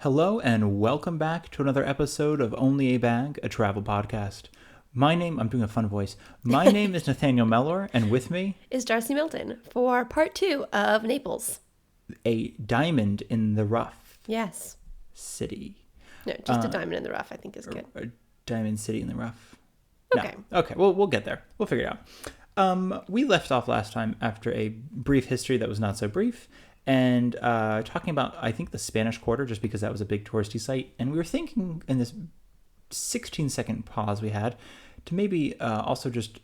Hello and welcome back to another episode of Only a Bag, a travel podcast. I'm doing a fun voice. My name is Nathaniel Mellor, and with me is Darcy Milton for part 2 of Naples. A diamond in the rough. Yes. City. No, just a diamond in the rough, I think is good. A diamond city in the rough. Okay. No. Okay, well, we'll get there. We'll figure it out. We left off last time after a brief history that was not so brief, and talking about, I think, the Spanish Quarter, just because that was a big touristy site. And we were thinking in this 16-second pause we had to maybe also just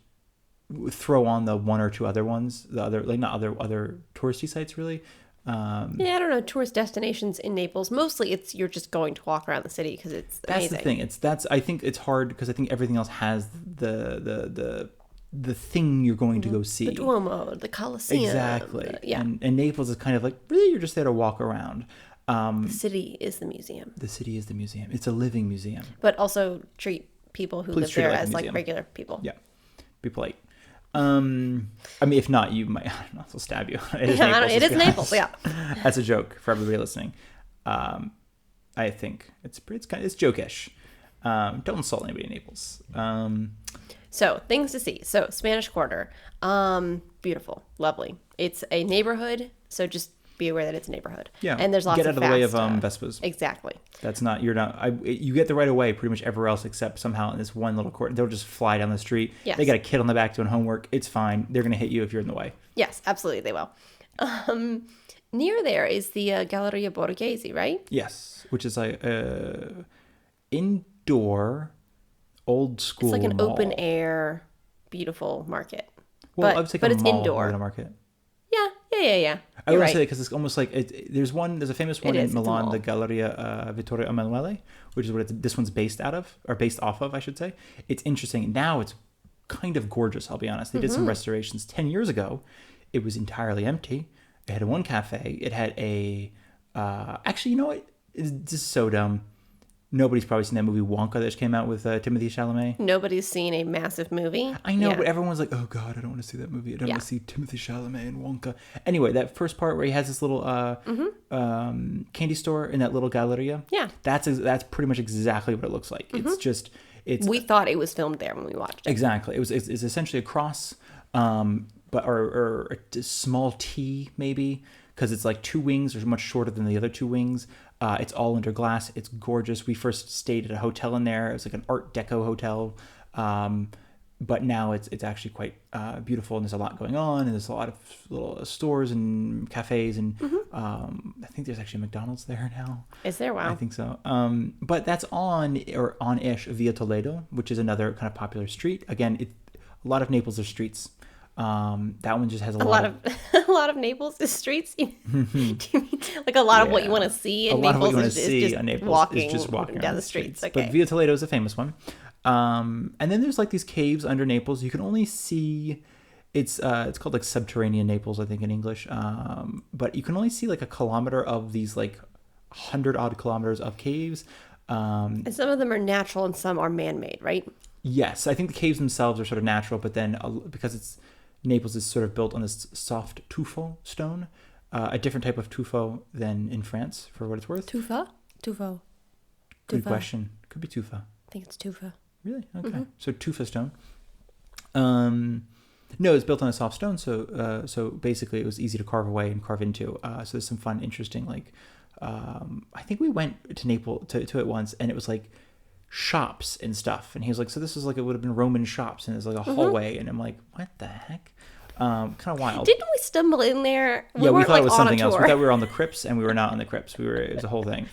throw on the one or two other ones, the other, like, not other touristy sites, really. Yeah, I don't know, tourist destinations in Naples. Mostly you're just going to walk around the city because it's amazing. That's the thing. I think it's hard because I think everything else has the thing you're going to go see. The Duomo, the Colosseum. Exactly. Yeah. And Naples is kind of like, really, you're just there to walk around. The city is the museum. The city is the museum. It's a living museum. But also treat people who live there as like regular people. Yeah. Be polite. I mean, if not, you might also stab you. It is Naples. It is Naples, yeah. That's a joke for everybody listening. I think it's jokish. Don't insult anybody in Naples. So, things to see. So, Spanish Quarter. Beautiful. Lovely. It's a neighborhood, so just be aware that it's a neighborhood. Yeah. And there's lots of Get out of the way of Vespas. Exactly. You get the right of way pretty much everywhere else except somehow in this one little court. They'll just fly down the street. Yes. They got a kid on the back doing homework. It's fine. They're going to hit you if you're in the way. Yes, absolutely they will. Near there is the Galleria Borghese, right? Yes, which is like indoor, old school It's like an mall. open air, beautiful market. Well, I would say but a it's mall indoor. Than a market. Yeah. I would right. say because it's almost like there's a famous one in Milan, the Galleria Vittorio Emanuele, which is what this one's based off of, I should say. It's interesting. Now it's kind of gorgeous, I'll be honest. They did some restorations 10 years ago. It was entirely empty. It had one cafe. It had actually, you know what? This is so dumb. Nobody's probably seen that movie Wonka that just came out with Timothée Chalamet. Nobody's seen a massive movie. I know, but everyone's like, oh God, I don't want to see that movie. I don't want to see Timothée Chalamet and Wonka. Anyway, that first part where he has this little candy store in that little galleria. Yeah. That's pretty much exactly what it looks like. We thought it was filmed there when we watched it. Exactly. It's essentially a cross, or a small T maybe, because it's like two wings are much shorter than the other two wings. It's all under glass. It's gorgeous. We first stayed at a hotel in there. It was like an Art Deco hotel. But now it's actually quite beautiful, and there's a lot going on, and there's a lot of little stores and cafes, and I think there's actually a McDonald's there now. Is there? Wow. I think so. But that's on-ish Via Toledo, which is another kind of popular street. Again, a lot of Naples are streets. That one just has a lot of a lot of Naples is streets. Do you mean like a lot of what you want to see in Naples is just walking down the streets? Okay. But Via Toledo is a famous one. And then there's like these caves under Naples. You can only see it's called like subterranean Naples, I think, in English. But you can only see like a kilometer of these like 100-odd kilometers of caves. And some of them are natural and some are man-made, right? Yes, I think the caves themselves are sort of natural, but then because Naples is sort of built on this soft tuffo stone, a different type of tuffo than in France, for what it's worth. Tuffo. Good question. Could be tufa. I think it's tufa. Really? Okay. So tufa stone. No, it's built on a soft stone, so basically it was easy to carve away and carve into. So there's some fun, interesting, like, I think we went to Naples to it once, and it was like shops and stuff, and he was like, so this is like, it would have been Roman shops, and there's like a hallway, and I'm like, what the heck? Kind of wild. Didn't we stumble in there? We thought it was something else. We thought we were on the crypts, and we were not on the crypts. It was a whole thing.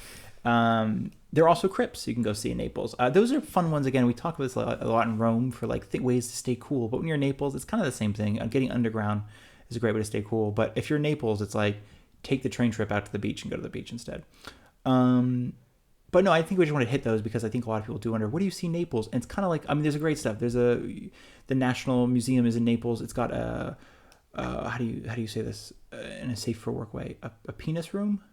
There are also crypts you can go see in Naples. Those are fun ones. Again, we talk about this a lot in Rome for like ways to stay cool, but when you're in Naples, it's kind of the same thing. Getting underground is a great way to stay cool, but if you're in Naples, it's like take the train trip out to the beach and go to the beach instead. But no, I think we just want to hit those because I think a lot of people do wonder, what do you see in Naples? And it's kind of like, I mean, there's a great stuff. The National Museum is in Naples. It's got how do you say this in a safe for work way? A penis room?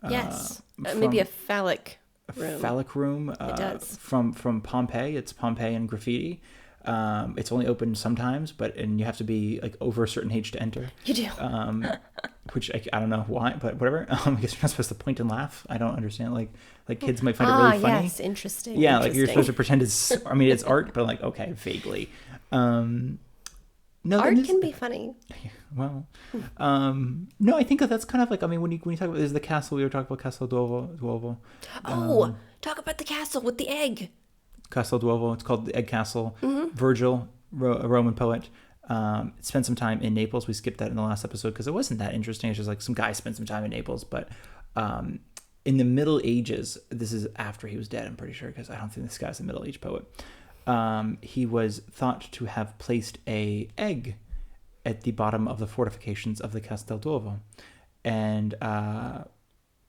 Yes. Maybe a phallic room. Phallic room. It does. From Pompeii. It's Pompeii and graffiti. It's only open sometimes, and you have to be like over a certain age to enter. You do. Which I don't know why, but whatever. I guess you're not supposed to point and laugh. I don't understand. Like kids might find it really funny. Yes, interesting. Yeah, like you're supposed to pretend it's. I mean, it's art, but like okay, vaguely. No, art can be funny. Well, no, I think that's kind of like, I mean, when you talk about, there's the castle, we were talking about Castle Duovo. Talk about the castle with the egg. Castle Duovo, it's called the Egg Castle. Virgil, a Roman poet, spent some time in Naples. We skipped that in the last episode because it wasn't that interesting. It's just like some guy spent some time in Naples. But in the Middle Ages, this is after he was dead, I'm pretty sure, because I don't think this guy's a Middle Age poet. He was thought to have placed a egg at the bottom of the fortifications of the Castel Duovo. And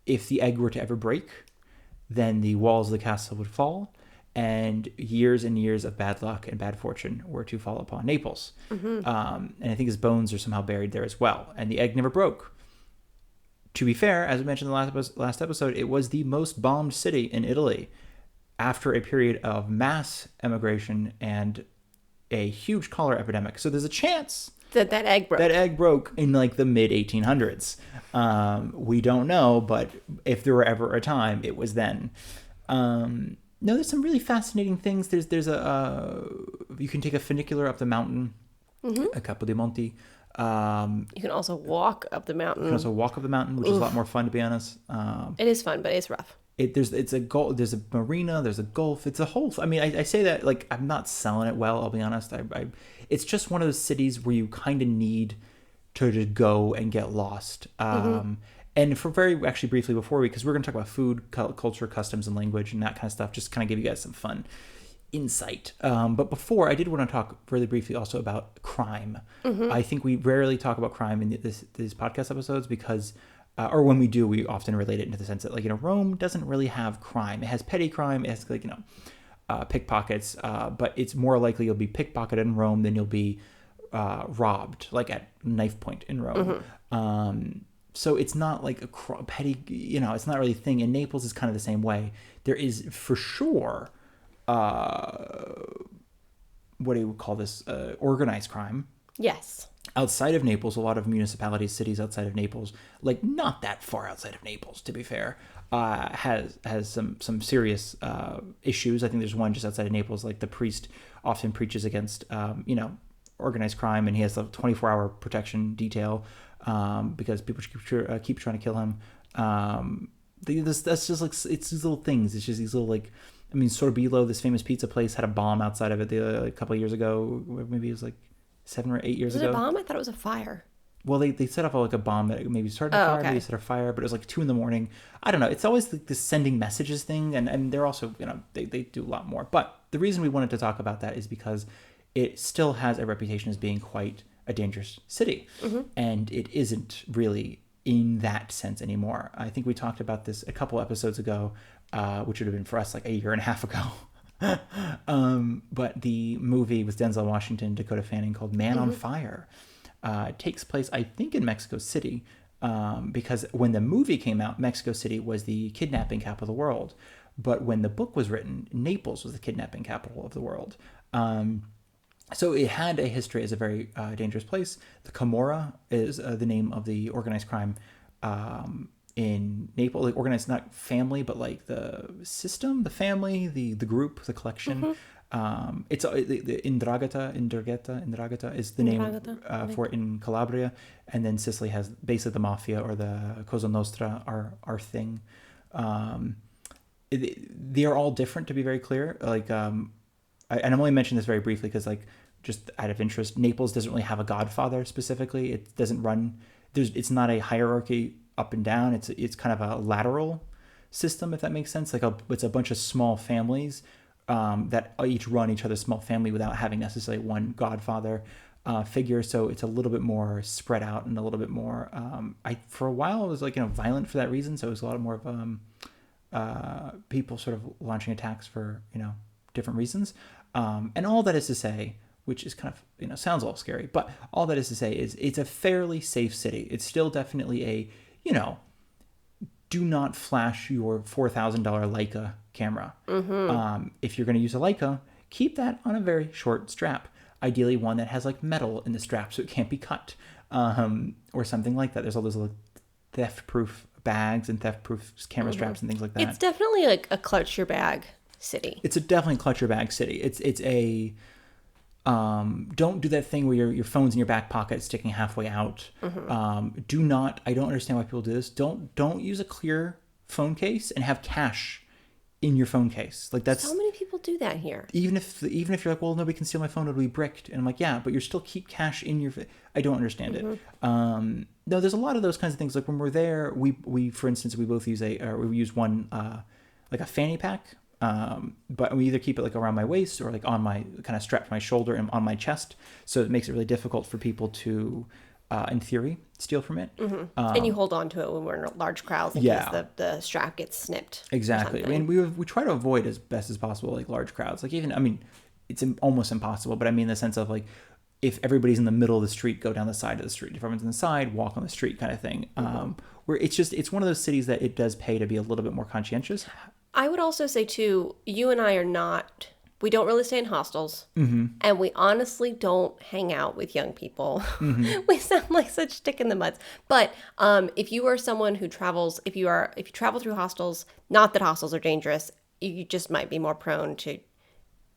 if the egg were to ever break, then the walls of the castle would fall, and years of bad luck and bad fortune were to fall upon Naples. And I think his bones are somehow buried there as well. And the egg never broke. To be fair, as we mentioned in the last episode, it was the most bombed city in Italy after a period of mass emigration and a huge cholera epidemic. So there's a chance that egg broke. That egg broke in like the mid 1800s. We don't know, but if there were ever a time, it was then. No, there's some really fascinating things. There's a you can take a funicular up the mountain, a Capo dei Monti. You can also walk up the mountain. Which is a lot more fun, to be honest. It is fun, but it's rough. There's a marina, there's a golf, it's a whole. I mean, I say that like I'm not selling it well. I'll be honest. It's just one of those cities where you kind of need to go and get lost. And for actually briefly before because we're going to talk about food, culture, customs, and language and that kind of stuff. Just kind of give you guys some fun insight. But before, I did want to talk really briefly also about crime. I think we rarely talk about crime in these podcast episodes because. Or when we do, we often relate it into the sense that, like, Rome doesn't really have crime. It has petty crime. It has, like, pickpockets. But it's more likely you'll be pickpocketed in Rome than you'll be robbed, like at knife point in Rome. So it's not like a petty, it's not really a thing. And Naples is kind of the same way. There is for sure, what do you call this? Organized crime. Yes. Outside of Naples, a lot of municipalities, cities outside of Naples, like not that far outside of Naples, to be fair, has some serious issues. I think there's one just outside of Naples, like the priest often preaches against, organized crime, and he has a 24-hour protection detail because people keep trying to kill him. That's just like, it's these little things. It's just these little, like, I mean, Sorbilo, this famous pizza place, had a bomb outside of it a couple of years ago. Maybe it was like 7 or 8 years ago. Was it a bomb? I thought it was a fire. Well, they set off like a bomb that maybe started a fire, okay. maybe set a fire, but it was like 2 a.m. I don't know. It's always like this sending messages thing, and they're also, they do a lot more. But the reason we wanted to talk about that is because it still has a reputation as being quite a dangerous city, and it isn't really in that sense anymore. I think we talked about this a couple episodes ago, which would have been for us like a year and a half ago. But the movie with Denzel Washington, Dakota Fanning, called Man on Fire, takes place, I think, in Mexico City, because when the movie came out, Mexico City was the kidnapping capital of the world. But when the book was written, Naples was the kidnapping capital of the world. So it had a history as a very dangerous place. The Camorra is the name of the organized crime in Naples, like organized, not family, but like the system, the family, the group, the collection. It's the Ndrangheta is the name for it in Calabria, and then Sicily has basically the mafia or the Cosa Nostra, our thing. They are all different, to be very clear. Like, and I'm only mentioning this very briefly because, like, just out of interest, Naples doesn't really have a godfather specifically. It doesn't run. It's not a hierarchy up and down. It's kind of a lateral system, if that makes sense. Like it's a bunch of small families that each run each other's small family without having necessarily one godfather figure. So it's a little bit more spread out and a little bit more. For a while it was like violent for that reason. So it was a lot more of people sort of launching attacks for different reasons. And all that is to say, which is kind of sounds all scary, but all that is to say is it's a fairly safe city. It's still definitely a do not flash your $4,000 Leica camera. If you're going to use a Leica, keep that on a very short strap. Ideally one that has like metal in the strap so it can't be cut, or something like that. There's all those little theft-proof bags and theft-proof camera straps and things like that. It's definitely like a clutch your bag city. It's a definitely clutch your bag city. It's a don't do that thing where your phone's in your back pocket sticking halfway out. Do not. I don't understand why people do this. Don't use a clear phone case and have cash in your phone case. Like that's so many people do that here. Even if you're like, well, nobody can steal my phone, it'll be bricked. And I'm like, yeah, but you still keep cash in your. I don't understand it. No, there's a lot of those kinds of things. Like when we're there, we for instance, we both use we use one like a fanny pack. But we either keep it like around my waist or like on my kind of strapped to my shoulder and on my chest. So it makes it really difficult for people to, in theory, steal from it. And you hold on to it when we're in large crowds in case the strap gets snipped. Exactly. I mean, we try to avoid as best as possible like large crowds. Like even, I mean, it's almost impossible, but I mean the sense of like if everybody's in the middle of the street, go down the side of the street. If everyone's on the side, walk on the street kind of thing. Where it's one of those cities that it does pay to be a little bit more conscientious. I would also say, too, you and I we don't really stay in hostels, and we honestly don't hang out with young people. We sound like such stick in the muds. But if you are someone who travels, if you travel through hostels, not that hostels are dangerous, you just might be more prone to,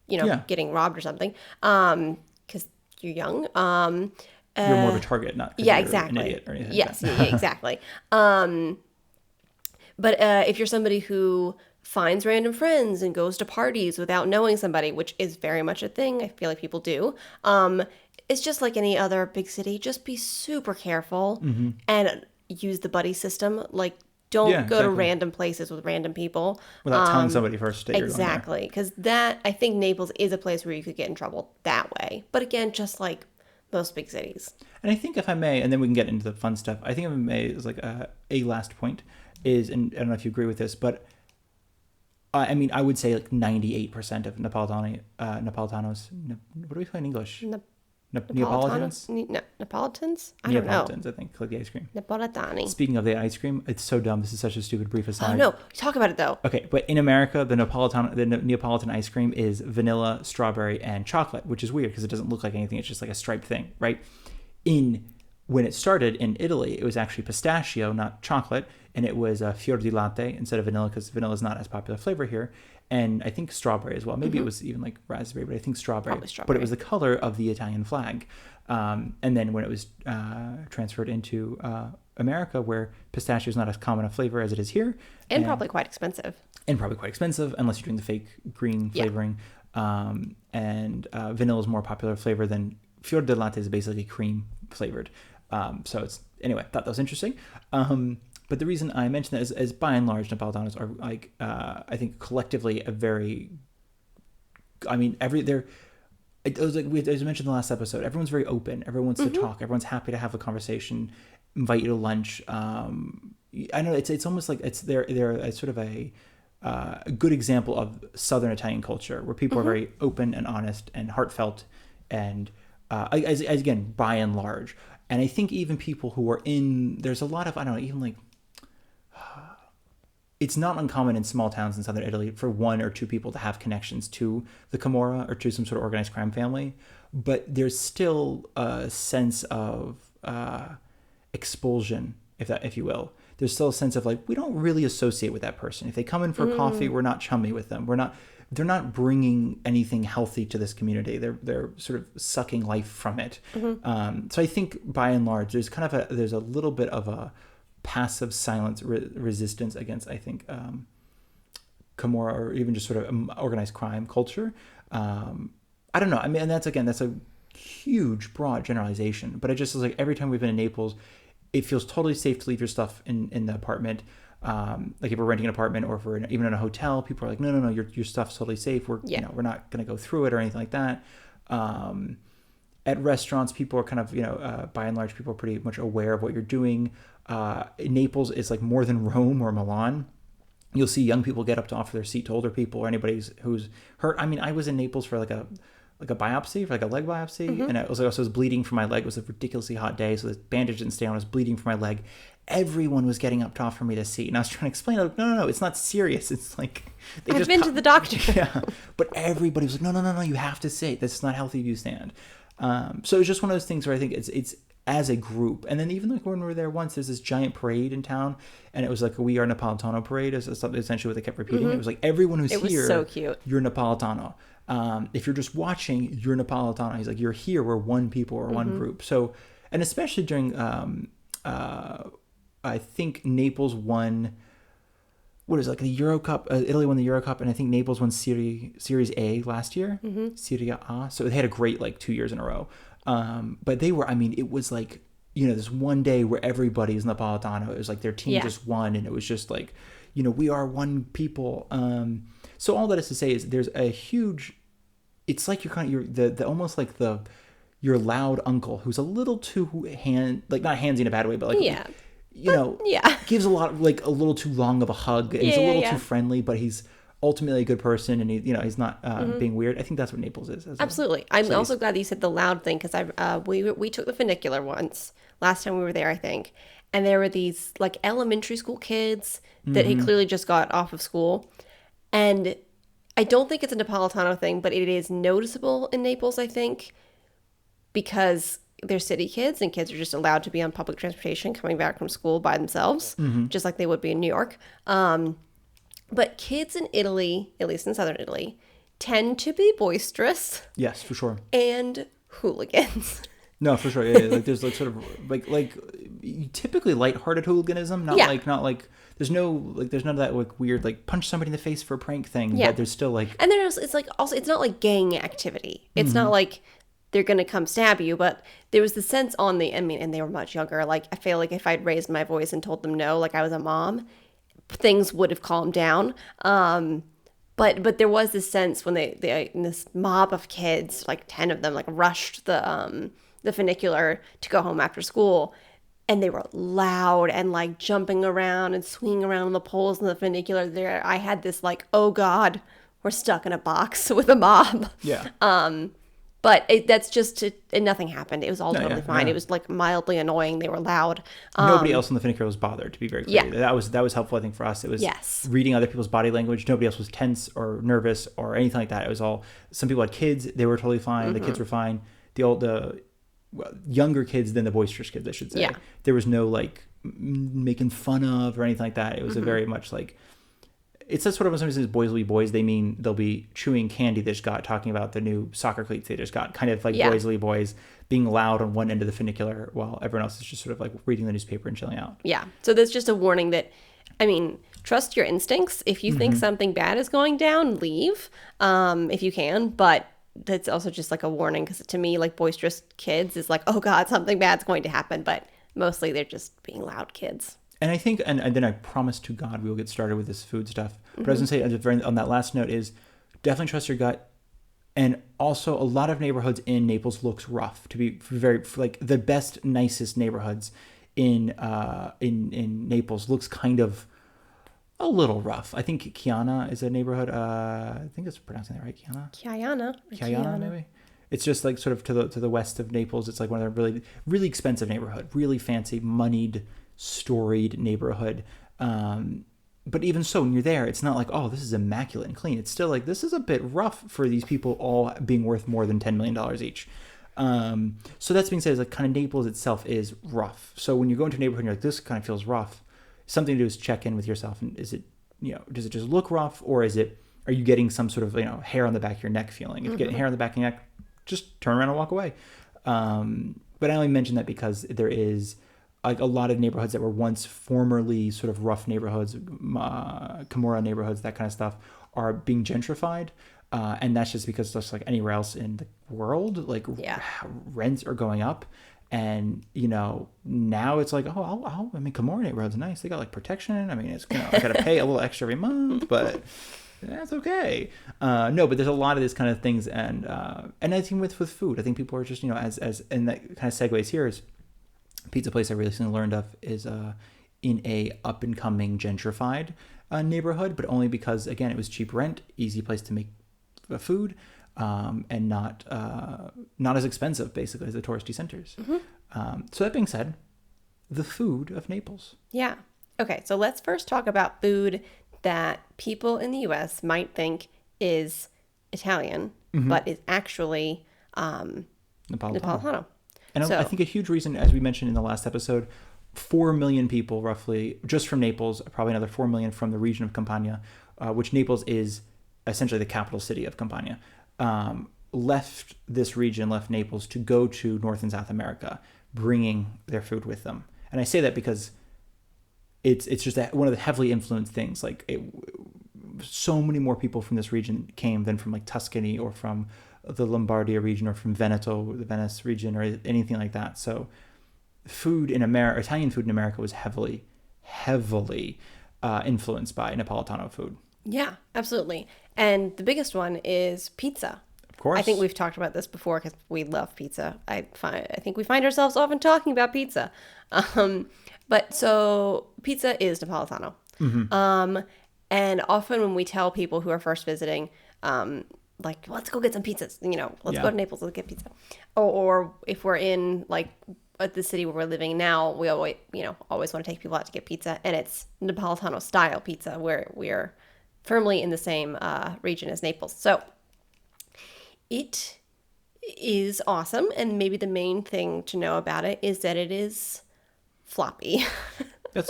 getting robbed or something, because you're young. You're more of a target, not because you're an idiot or anything. Yes, yeah, exactly. But if you're somebody who finds random friends and goes to parties without knowing somebody, which is very much a thing, I feel like people do, it's just like any other big city. Just be super careful and use the buddy system. Like, don't go to random places with random people. Without telling somebody first that you're going there. Exactly, because I think Naples is a place where you could get in trouble that way. But again, just like most big cities. And I think if I may, and then we can get into the fun stuff, I think if I may, is like a last point is, and I don't know if you agree with this, but I mean, I would say like 98% of Napolitanos, what do we say in English? Neapolitans? Napolitans? I don't know. Neapolitans, I think, like the ice cream. Napolitani. Speaking of the ice cream, it's so dumb. This is such a stupid brief aside. Oh, no. Talk about it, though. Okay, but in America, the Neapolitan ice cream is vanilla, strawberry, and chocolate, which is weird because it doesn't look like anything. It's just like a striped thing, right? When it started in Italy, it was actually pistachio, not chocolate, and it was fior di latte instead of vanilla because vanilla is not as popular flavor here, and I think strawberry as well. Maybe it was even like raspberry, but I think strawberry. Probably strawberry. But it was the color of the Italian flag. And then when it was transferred into America, where pistachio is not as common a flavor as it is here. And probably quite expensive. Unless you're doing the fake green flavoring. And vanilla is more popular flavor than fior di latte is basically cream flavored. So it's, anyway, I thought that was interesting. But the reason I mention that is by and large, Napolitanos are like, I think collectively as I mentioned in the last episode, everyone's very open. Everyone wants to talk. Everyone's happy to have a conversation, invite you to lunch. I know it's almost like they're sort of a good example of Southern Italian culture where people are very open and honest and heartfelt and, as again, by and large. And I think even people who are there's a lot of, I don't know, even like, it's not uncommon in small towns in southern Italy for one or two people to have connections to the Camorra or to some sort of organized crime family. But there's still a sense of expulsion, if you will. There's still a sense of like, we don't really associate with that person. If they come in for coffee, we're not chummy with them. They're not bringing anything healthy to this community. They're sort of sucking life from it. So I think by and large, there's a little bit of a passive silence resistance against, I think, Camorra or even just sort of organized crime culture. I don't know. I mean, and that's a huge, broad generalization. But it just is like every time we've been in Naples, it feels totally safe to leave your stuff in the apartment. Like if we're renting an apartment or if we're even in a hotel, people are like, no, your stuff's totally safe. We're not going to go through it or anything like that. At restaurants, people are kind of, by and large, people are pretty much aware of what you're doing. Naples is like more than Rome or Milan. You'll see young people get up to offer their seat to older people or anybody who's hurt. I mean, I was in Naples for like like a biopsy, for like a leg biopsy, and I was bleeding from my leg. It was a ridiculously hot day, so the bandage didn't stay on. I was bleeding from my leg. Everyone was getting up top for me to see, and I was trying to explain, like, no, it's not serious. It's like I've been to the doctor. Yeah, but everybody was like, no, you have to sit. This is not healthy if you stand. So it's just one of those things where I think it's as a group, and then even like when we were there once, there's this giant parade in town, and it was like a We Are Napolitano parade, is essentially what they kept repeating. It was like everyone who's here, was so cute. You're Napolitano. If you're just watching, you're Napolitano. He's like, you're here. We're one people or one group. So, and especially during, I think Naples won, what is it, like the Euro Cup? Italy won the Euro Cup, and I think Naples won Series A last year, Serie A. So they had a great like 2 years in a row. But they were, I mean, it was like, this one day where everybody's Napolitano. It was like their team just won, and it was just like, we are one people. So all that is to say is there's a huge, it's like you're the almost like your loud uncle who's a little too not handsy in a bad way, but like, gives a lot of like a little too long of a hug, and he's a little too friendly, but he's ultimately a good person, and he's not being weird. I think that's what Naples is. Absolutely. I'm also glad that you said the loud thing, because we took the funicular once last time we were there, I think, and there were these like elementary school kids that had clearly just got off of school, and I don't think it's a Napolitano thing, but it is noticeable in Naples, I think, because they're city kids, and kids are just allowed to be on public transportation coming back from school by themselves, just like they would be in New York. But kids in Italy, at least in southern Italy, tend to be boisterous. Yes, for sure. And hooligans. No, for sure. Yeah. Like there's like sort of like typically lighthearted hooliganism, not like there's none of that like weird like punch somebody in the face for a prank thing. Yeah. But there's still like, and there's it's like also it's not like gang activity. It's not like they're gonna come stab you, but there was the sense on and they were much younger. Like I feel like if I'd raised my voice and told them no, like I was a mom, things would have calmed down. But there was this sense when they this mob of kids, like 10 of them, like rushed the funicular to go home after school, and they were loud and like jumping around and swinging around on the poles in the funicular. There, I had this like, oh God, we're stuck in a box with a mob. Yeah. But that's just, and nothing happened. It was all totally fine. Yeah. It was like mildly annoying. They were loud. Nobody else in the funicular was bothered, to be very clear. Yeah. That was helpful, I think, for us. It was reading other people's body language. Nobody else was tense or nervous or anything like that. It was all, some people had kids. They were totally fine. The kids were fine. The younger kids than the boisterous kids, I should say. Yeah. There was no like making fun of or anything like that. It was a very much like, it's that sort of when somebody says boys will be boys, they mean they'll be chewing candy they just got, talking about the new soccer cleats they just got, kind of like boys will be boys, being loud on one end of the funicular while everyone else is just sort of like reading the newspaper and chilling out. Yeah. So there's just a warning that, I mean, trust your instincts. If you think something bad is going down, leave if you can. But that's also just like a warning, because to me, like boisterous kids is like, oh God, something bad's going to happen. But mostly they're just being loud kids. And I think, and then I promise to God we will get started with this food stuff. But I was going to say, on that last note, is definitely trust your gut. And also, a lot of neighborhoods in Naples looks rough. To be very, like the best, nicest neighborhoods in Naples looks kind of a little rough. I think Chiana is a neighborhood. I think it's pronouncing that right, Chiana. Chiana, maybe. It's just like sort of to the west of Naples. It's like one of the really, really expensive neighborhood, really fancy, moneyed, storied neighborhood. But even so, when you're there, it's not like, oh, this is immaculate and clean. It's still like, this is a bit rough for these people all being worth more than $10 million each. So that's being said, is like kind of Naples itself is rough. So when you go into a neighborhood and you're like, this kind of feels rough, something to do is check in with yourself. And is it, does it just look rough, or are you getting some sort of, hair on the back of your neck feeling? If you're getting hair on the back of your neck, just turn around and walk away. But I only mention that because there is like a lot of neighborhoods that were once formerly sort of rough neighborhoods, Camorra neighborhoods, that kind of stuff, are being gentrified. And that's just because just like anywhere else in the world, like rents are going up. And, now it's like, Camorra neighborhood's nice. They got like protection. I mean, it's, I got to pay a little extra every month, but that's okay. No, but there's a lot of this kind of things. And I think with food, I think people are just, as and that kind of segues here is, pizza place I recently learned of is in a up and coming gentrified neighborhood, but only because, again, it was cheap rent, easy place to make food. and not as expensive, basically, as the touristy centers. So that being said, the food of Naples. Yeah. Okay, so let's first talk about food that people in the U.S. might think is Italian, but is actually Napolitano. And I think a huge reason, as we mentioned in the last episode, 4 million people roughly, just from Naples, probably another 4 million from the region of Campania, which Naples is essentially the capital city of Campania, left Naples to go to North and South America, bringing their food with them. And I say that because it's just one of the heavily influenced things. So many more people from this region came than from like Tuscany or from the Lombardia region or from Veneto, the Venice region, or anything like that. So Italian food in America was heavily influenced by Napolitano food. Yeah, absolutely. And the biggest one is pizza. Of course. I think we've talked about this before because we love pizza. I think we find ourselves often talking about pizza. But so pizza is Napolitano. And often when we tell people who are first visiting, like, let's go get some pizzas, let's go to Naples, let's get pizza. Or if we're in like at the city where we're living now, we always want to take people out to get pizza, and it's Napolitano style pizza where we're firmly in the same region as Naples. So it is awesome, and maybe the main thing to know about it is that it is floppy. I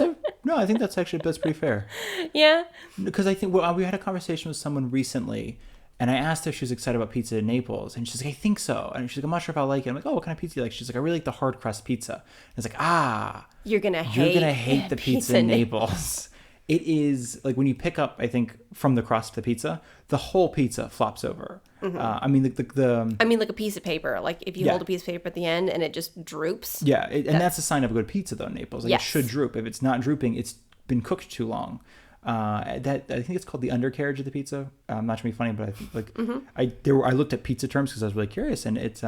think that's pretty fair. Yeah. Because I think we had a conversation with someone recently, and I asked her if she was excited about pizza in Naples, and she's like, I think so. And she's like, I'm not sure if I like it. I'm like, oh, what kind of pizza do you like? She's like, I really like the hard crust pizza. And it's like, you're gonna hate the pizza in Naples. It is like when you pick up, I think, from the crust the pizza, the whole pizza flops over. I mean, like a piece of paper. Like if you hold a piece of paper at the end and it just droops. Yeah, and that's a sign of a good pizza, though. In Naples, It should droop. If it's not drooping, it's been cooked too long. I think it's called the undercarriage of the pizza. Not to be funny, but I think I looked at pizza terms because I was really curious, and it's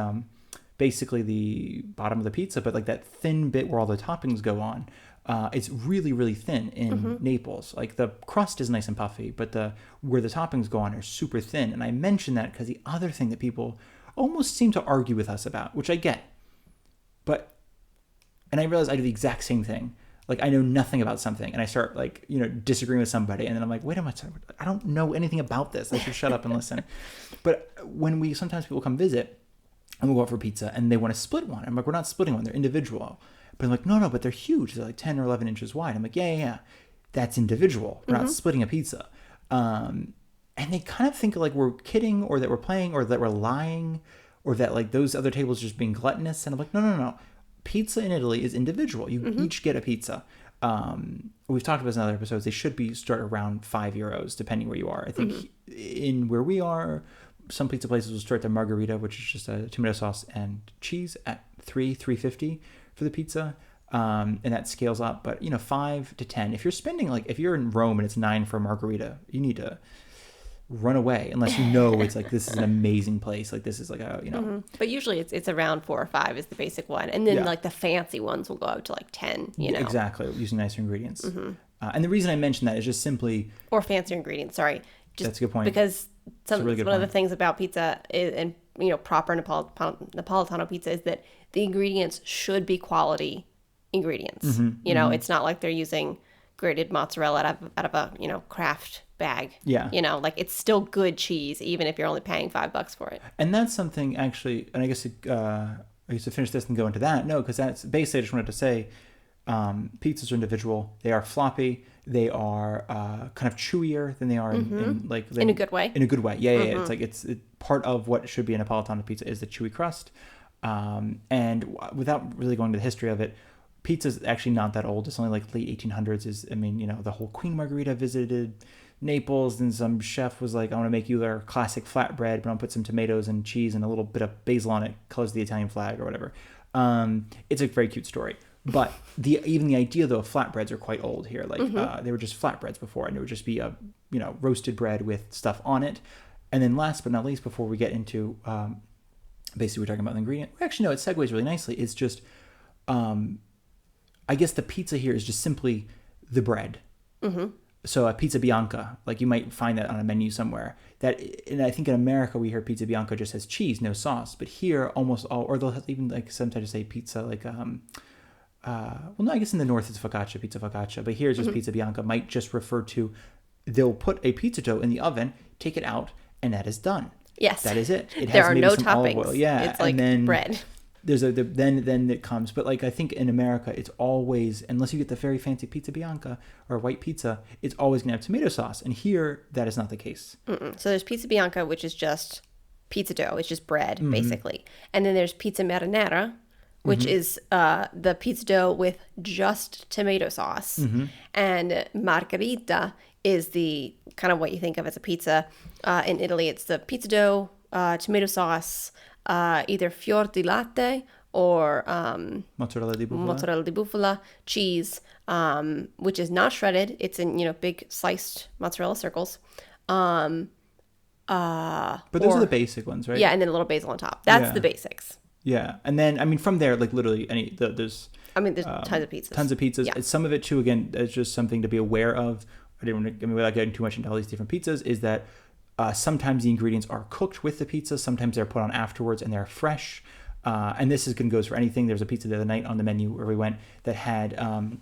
basically the bottom of the pizza, but like that thin bit where all the toppings go on. It's really, really thin in Naples. Like the crust is nice and puffy, but where the toppings go on are super thin. And I mention that because the other thing that people almost seem to argue with us about, which I get, and I realize I do the exact same thing. Like I know nothing about something, and I start disagreeing with somebody, and then I'm like, wait a minute, I don't know anything about this. I should shut up and listen. But when sometimes people come visit, and we'll go out for pizza, and they want to split one. I'm like, we're not splitting one; they're individual. But I'm like, no, but they're huge. They're like 10 or 11 inches wide. I'm like, yeah. That's individual. We're not splitting a pizza. And they kind of think like we're kidding, or that we're playing, or that we're lying, or that like those other tables are just being gluttonous. And I'm like, no. Pizza in Italy is individual. You each get a pizza. We've talked about this in other episodes. They should start around €5, depending where you are. I think in where we are, some pizza places will start the margherita, which is just a tomato sauce and cheese, at $3.50 for the pizza, and that scales up. But 5 to 10. If you're spending if you're in Rome and it's 9 for a margarita, you need to run away unless it's like this is an amazing place. Like this is like a But usually it's around 4 or 5 is the basic one, and then like the fancy ones will go up to like 10. Exactly, using nicer ingredients. And the reason I mention that is just simply fancier ingredients. Sorry, that's a good point, because one of the things about pizza is, and proper Napolitano pizza, is that the ingredients should be quality ingredients. It's not like they're using grated mozzarella out of a craft bag. Yeah. It's still good cheese, even if you're only paying $5 for it. And that's something actually, and I guess to finish this and go into that. No, because that's basically, I just wanted to say, pizzas are individual. They are floppy. They are kind of chewier than they are in a good way. In a good way. Yeah. It's like it's part of what should be a Napolitano pizza is the chewy crust. And without really going to the history of it, pizza is actually not that old. It's only like late 1800s. The whole Queen Margherita visited Naples, and some chef was like, I want to make you their classic flatbread, but I'll put some tomatoes and cheese and a little bit of basil on it, colors the Italian flag or whatever. It's a very cute story. But even the idea, though, of flatbreads are quite old here. They were just flatbreads before, and it would just be a roasted bread with stuff on it. And then last but not least, before we get into basically we're talking about the ingredient. Actually, no, it segues really nicely. It's just, I guess the pizza here is just simply the bread. So a pizza bianca, like you might find that on a menu somewhere. That, and I think in America we hear pizza bianca just has cheese, no sauce. But here almost all, or they'll even like sometimes say pizza like well, no, I guess in the north it's focaccia, pizza focaccia. But here it's just pizza bianca. Might just refer to, they'll put a pizza dough in the oven, take it out, and that is done. Yes, that is it. It there has are maybe no some toppings. Olive oil. Yeah, it's like and then bread. There's then it comes, but like I think in America it's always, unless you get the very fancy pizza bianca or white pizza, it's always gonna have tomato sauce. And here that is not the case. So there's pizza bianca, which is just pizza dough. It's just bread, basically. And then there's pizza marinara, which is the pizza dough with just tomato sauce. And margherita is the kind of what you think of as a pizza. In Italy, it's the pizza dough, tomato sauce, either fior di latte or Mozzarella di bufala, cheese, which is not shredded. It's in big sliced mozzarella circles. But those are the basic ones, right? Yeah, and then a little basil on top. That's the basics. Yeah, and then I mean from there, like literally there's tons of pizzas. Tons of pizzas. Yeah. Some of it too, again, is just something to be aware of. Without getting too much into all these different pizzas, is that sometimes the ingredients are cooked with the pizza. Sometimes they're put on afterwards and they're fresh. And this goes for anything. There's a pizza the other night on the menu where we went that had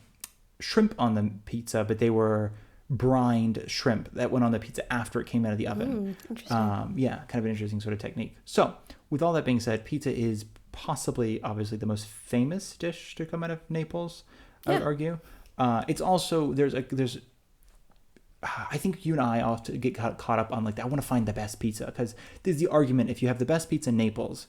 shrimp on the pizza, but they were brined shrimp that went on the pizza after it came out of the oven. Interesting. Yeah, kind of an interesting sort of technique. So with all that being said, pizza is possibly, obviously, the most famous dish to come out of Naples, I would argue. It's also, I think you and I often get caught up on like, I want to find the best pizza, because there's the argument, if you have the best pizza in Naples,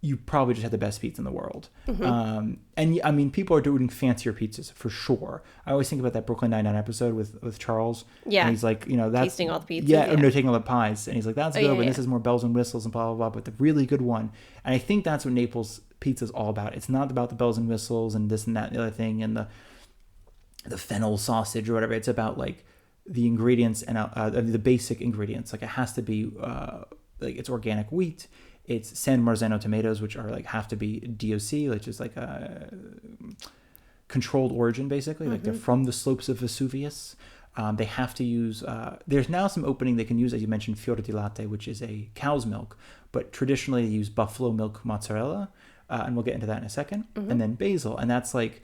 you probably just have the best pizza in the world. And I mean, people are doing fancier pizzas for sure. I always think about that Brooklyn Nine-Nine episode with Charles. Yeah. And he's like, that's tasting all the pizzas. Yeah, no, taking all the pies. And he's like, that's good, but this is more bells and whistles and blah, blah, blah, but the really good one. And I think that's what Naples pizza is all about. It's not about the bells and whistles and this and that and the other thing and the fennel sausage or whatever. It's about like the ingredients and the basic ingredients. Like it has to be like it's organic wheat. It's San Marzano tomatoes, which are like have to be DOC, which is like a controlled origin, basically. Like they're from the slopes of Vesuvius. They have to use. There's now some opening they can use, as you mentioned, fior di latte, which is a cow's milk, but traditionally they use buffalo milk mozzarella, and we'll get into that in a second. And then basil, and that's like.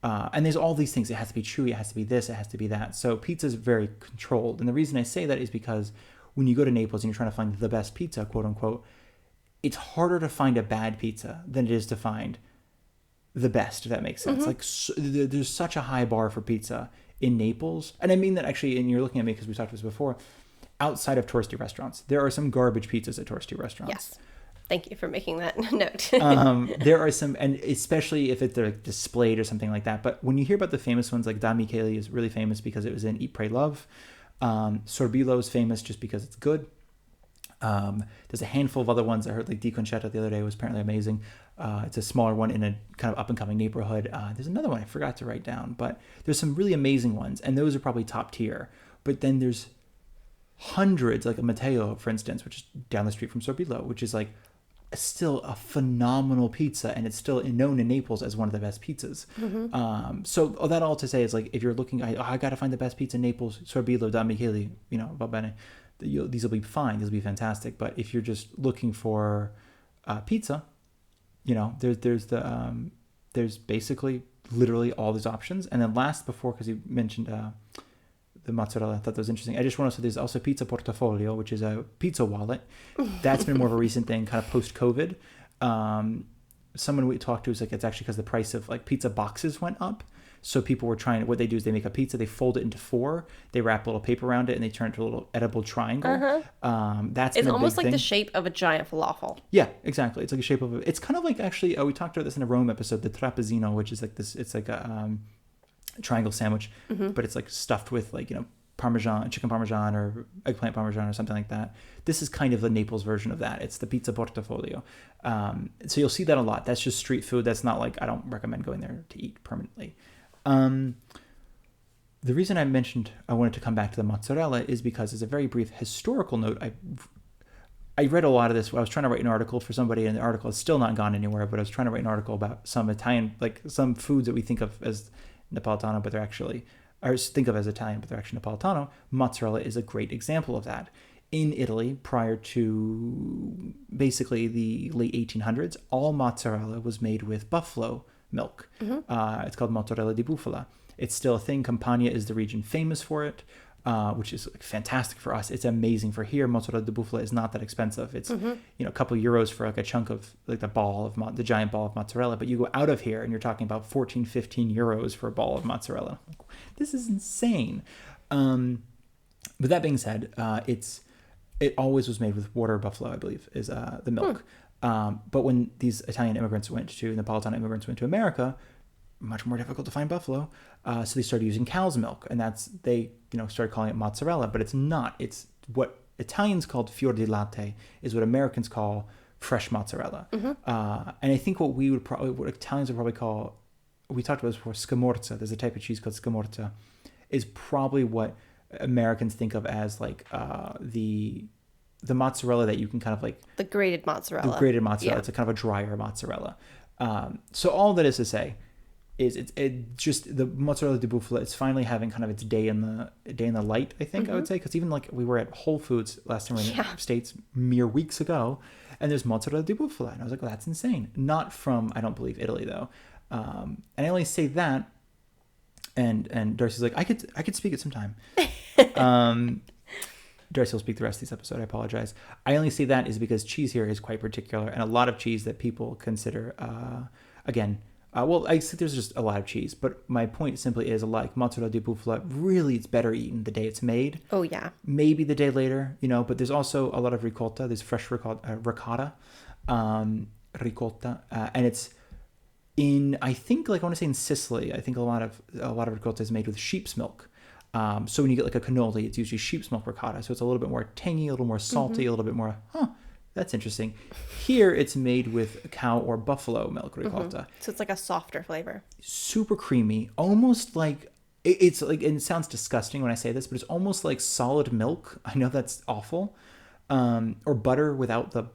And there's all these things. It has to be chewy. It has to be this. It has to be that. So pizza is very controlled. And the reason I say that is because when you go to Naples and you're trying to find the best pizza, quote unquote, it's harder to find a bad pizza than it is to find the best, if that makes sense. Like there's such a high bar for pizza in Naples. And I mean that actually, and you're looking at me because we talked about this before, outside of touristy restaurants. There are some garbage pizzas at touristy restaurants. Yes. Thank you for making that note. There are some, and especially if they're displayed or something like that. But when you hear about the famous ones, like Da Michele is really famous because it was in Eat, Pray, Love. Sorbillo is famous just because it's good. There's a handful of other ones. I heard like Di Concetta the other day was apparently amazing. It's a smaller one in a kind of up and coming neighborhood. There's another one I forgot to write down, but there's some really amazing ones, and those are probably top tier. But then there's hundreds, like a Matteo, for instance, which is down the street from Sorbillo, which is like still a phenomenal pizza, and it's still known in Naples as one of the best pizzas. So that all to say is like, if you're looking, I got to find the best pizza in Naples, Sorbillo, Da Michele, va bene. These will be fine. These will be fantastic. But if you're just looking for pizza, there's basically literally all these options. And then last, because you mentioned the mozzarella, I thought that was interesting. I just want to say there's also Pizza Portafolio, which is a pizza wallet. That's been more of a recent thing, kind of post-COVID. Someone we talked to was like, it's actually because the price of like pizza boxes went up. So people were what they do is they make a pizza, they fold it into 4, they wrap a little paper around it, and they turn it into a little edible triangle. It's almost like the shape of a giant falafel. Yeah, exactly. It's like a shape of it's kind of like, actually, we talked about this in a Rome episode, the trapezzino, which is like this, it's like a triangle sandwich, but it's like stuffed with like, chicken parmesan or eggplant parmesan or something like that. This is kind of the Naples version of that. It's the pizza portafolio. So you'll see that a lot. That's just street food. That's not like, I don't recommend going there to eat permanently. The reason I wanted to come back to the mozzarella is because, as a very brief historical note, I read a lot of this. I was trying to write an article for somebody, and the article has still not gone anywhere, but I was trying to write an article about some Italian, like some foods that we think of as Napolitano, but they're actually or think of as Italian, but they're actually Napolitano, mozzarella is a great example of that. In Italy, prior to basically the late 1800s, all mozzarella was made with buffalo milk. It's called mozzarella di bufala. It's still a thing. Campania is the region famous for it, which is fantastic for us. It's amazing for here. Mozzarella di bufala is not that expensive. It's a couple euros for like a chunk of like the giant ball of mozzarella. But you go out of here and you're talking about 14, 15 euros for a ball of mozzarella. This is insane. But that being said, it always was made with water buffalo, I believe, is the milk. But when these Napolitan immigrants went to America, much more difficult to find buffalo. So they started using cow's milk, and they started calling it mozzarella, but it's not. It's what Italians called fior di latte is what Americans call fresh mozzarella. And I think what Italians would probably call, we talked about this before, scamorza. There's a type of cheese called scamorza, is probably what Americans think of as like the mozzarella that you can kind of like the grated mozzarella. Yeah. It's a kind of a drier mozzarella. So all that is to say is it just the mozzarella di bufala. It's finally having kind of its day in the light. I think I would say, because even like we were at Whole Foods last time we were in the States mere weeks ago, and there's mozzarella di bufala, and I was like, well, that's insane. Not from, I don't believe, Italy though. And I only say that. And Darcy's like, I could speak it sometime. Darcy will speak the rest of this episode. I apologize. I only say that is because cheese here is quite particular, and a lot of cheese that people consider, I think there's just a lot of cheese, but my point simply is, like mozzarella di bufala, really it's better eaten the day it's made. Oh yeah. Maybe the day later, but there's also a lot of ricotta. There's fresh ricotta, and it's I think, like I want to say in Sicily, I think a lot of ricotta is made with sheep's milk. So when you get like a cannoli, it's usually sheep's milk ricotta. So it's a little bit more tangy, a little more salty, a little bit more, that's interesting. Here it's made with cow or buffalo milk ricotta. So it's like a softer flavor. Super creamy, almost like, it's like, and it sounds disgusting when I say this, but it's almost like solid milk. I know that's awful. Or butter without the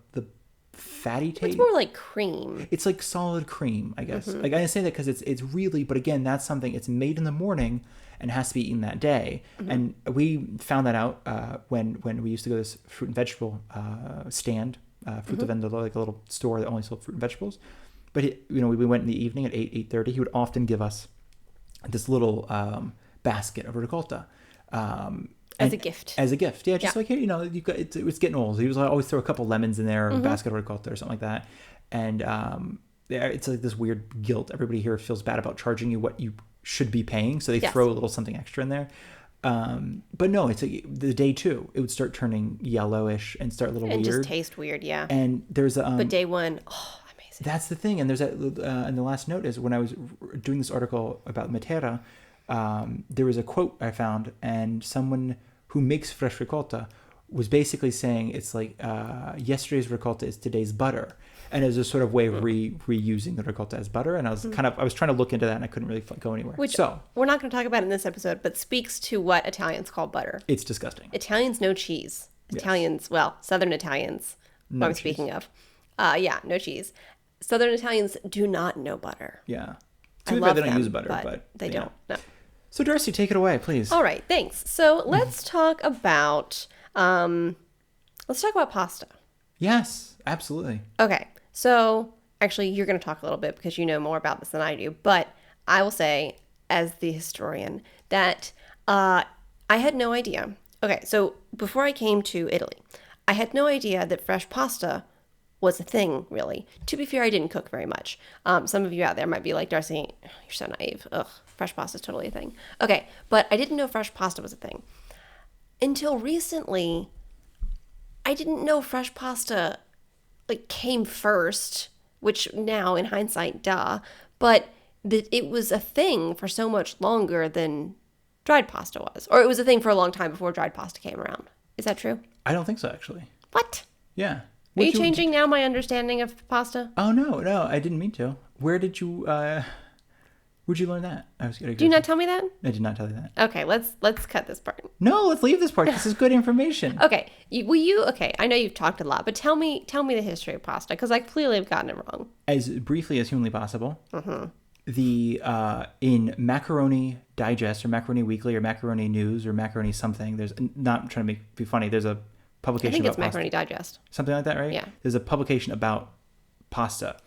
fatty taste. It's more like cream. It's like solid cream, I guess. Like I say that because it's really, but again, that's something, it's made in the morning and has to be eaten that day. And we found that out when we used to go to this fruit and vegetable stand, Frutta Vendolo, like a little store that only sold fruit and vegetables. But we went in the evening at 8:30. He would often give us this little basket of ricotta. As a gift. Yeah, just like, hey, it was getting old. He was like, always throw a couple lemons in there, or a basket of ricotta or something like that. And it's like this weird guilt. Everybody here feels bad about charging you what you should be paying, so they throw a little something extra in there. But no, it's like the day two, it would start turning yellowish and start a little weird. And just taste weird, yeah. And there's but day one, amazing. That's the thing. And there's and the last note is when I was doing this article about Matera, there was a quote I found, and someone who makes fresh ricotta was basically saying it's like yesterday's ricotta is today's butter, and it was a sort of way of reusing the ricotta as butter. And I was I was trying to look into that, and I couldn't really go anywhere. Which we're not going to talk about in this episode, but speaks to what Italians call butter. It's disgusting. Italians know cheese. Italians, well, Southern Italians. No I'm speaking of. No cheese. Southern Italians do not know butter. Yeah. Too bad they don't use butter, but they don't. No. So Darcy, take it away, please. All right, thanks. So let's talk about pasta. Yes, absolutely. Okay, so actually, you're going to talk a little bit because you know more about this than I do. But I will say, as the historian, that I had no idea. Okay, so before I came to Italy, I had no idea that fresh pasta was a thing, really. To be fair, I didn't cook very much. Some of you out there might be like, Darcy, you're so naive. Ugh, fresh pasta is totally a thing. Okay, but I didn't know fresh pasta was a thing. Until recently, I didn't know fresh pasta came first, which now in hindsight, duh, but that it was a thing for so much longer than dried pasta was. Or it was a thing for a long time before dried pasta came around. Is that true? I don't think so, actually. What? Yeah. Are you changing now my understanding of pasta? Oh, no, I didn't mean to. Where did you, where'd you learn that? Did you not tell me that? I did not tell you that. Okay, let's cut this part. No, let's leave this part. This is good information. Okay, okay, I know you've talked a lot, but tell me the history of pasta, because I clearly have gotten it wrong. As briefly as humanly possible. in Macaroni Digest or Macaroni Weekly or Macaroni News or Macaroni something, there's not trying to be funny. There's a publication. I think it's about Macaroni pasta. Digest. Something like that, right? Yeah. There's a publication about pasta.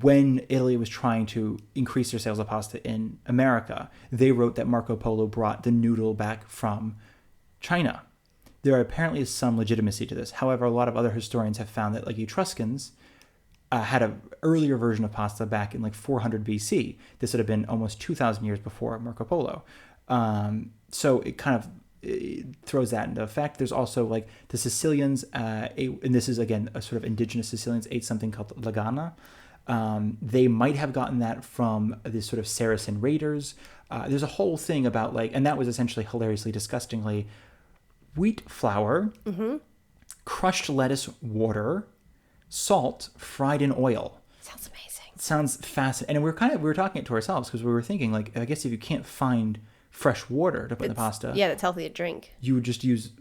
When Italy was trying to increase their sales of pasta in America, they wrote that Marco Polo brought the noodle back from China. There apparently is some legitimacy to this. However, a lot of other historians have found that like Etruscans had an earlier version of pasta back in like 400 BC. This would have been almost 2,000 years before Marco Polo. So it throws that into effect. There's also like the Sicilians, and this is again a sort of indigenous Sicilians, ate something called lagana. They might have gotten that from this sort of Saracen raiders. There's a whole thing about like, and that was essentially hilariously, disgustingly, wheat flour, crushed lettuce, water, salt, fried in oil. Sounds amazing. Sounds fascinating. And we were talking it to ourselves because we were thinking like, I guess if you can't find fresh water to put in the pasta, Yeah, that's healthy to drink. you would just use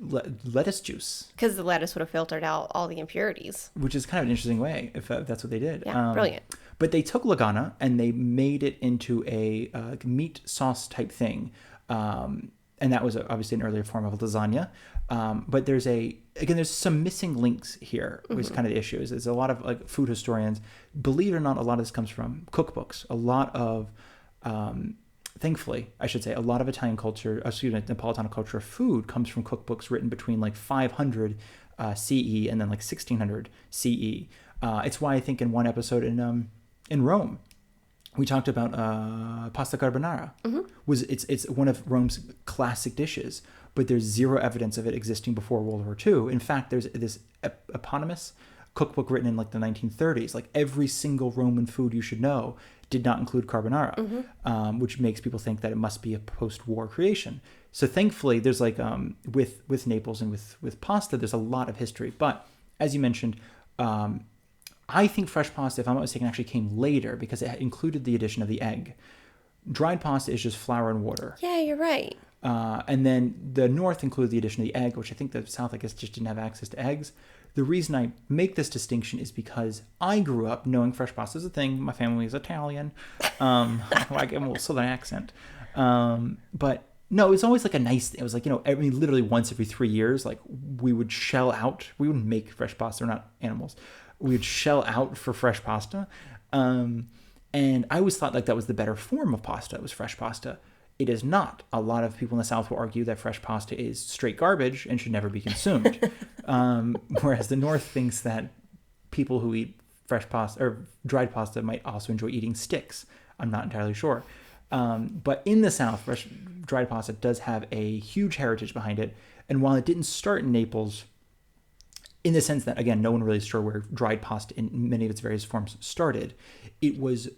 lettuce juice, Because the lettuce would have filtered out all the impurities. which is kind of an interesting way if that's what they did. Yeah, brilliant. But they took lagana and they made it into a meat sauce type thing. And that was obviously an earlier form of lasagna. But there's some missing links here, which is kind of the issue. There's a lot of like food historians, believe it or not, a lot of this comes from cookbooks. A lot of, thankfully, I should say, a lot of Italian culture, Napolitano culture of food comes from cookbooks written between like 500 CE and then like 1600 CE. It's why I think in one episode in Rome, we talked about pasta carbonara. It's one of Rome's classic dishes, but there's zero evidence of it existing before World War II. In fact, there's this eponymous cookbook written in like the 1930s. Like every single Roman food you should know did not include carbonara, which makes people think that it must be a post-war creation. So thankfully, there's like with Naples and with pasta, there's a lot of history. But as you mentioned, I think fresh pasta, if I'm not mistaken, actually came later because it included the addition of the egg. Dried pasta is just flour and water. Yeah, you're right. And then the North included the addition of the egg, which I think the South, I guess, just didn't have access to eggs. The reason I make this distinction is because I grew up knowing fresh pasta is a thing. My family is Italian. I get a little Southern accent. But no, it's always like a nice thing. It was like, literally once every 3 years, like we would shell out. We wouldn't make fresh pasta. We're not animals. We would shell out for fresh pasta. And I always thought like that was the better form of pasta. It was fresh pasta. It is not. A lot of people in the South will argue that fresh pasta is straight garbage and should never be consumed. Whereas the North thinks that people who eat fresh pasta or dried pasta might also enjoy eating sticks. I'm not entirely sure. But in the South, fresh dried pasta does have a huge heritage behind it. And while it didn't start in Naples, in the sense that, again, no one really is sure where dried pasta in many of its various forms started, it was,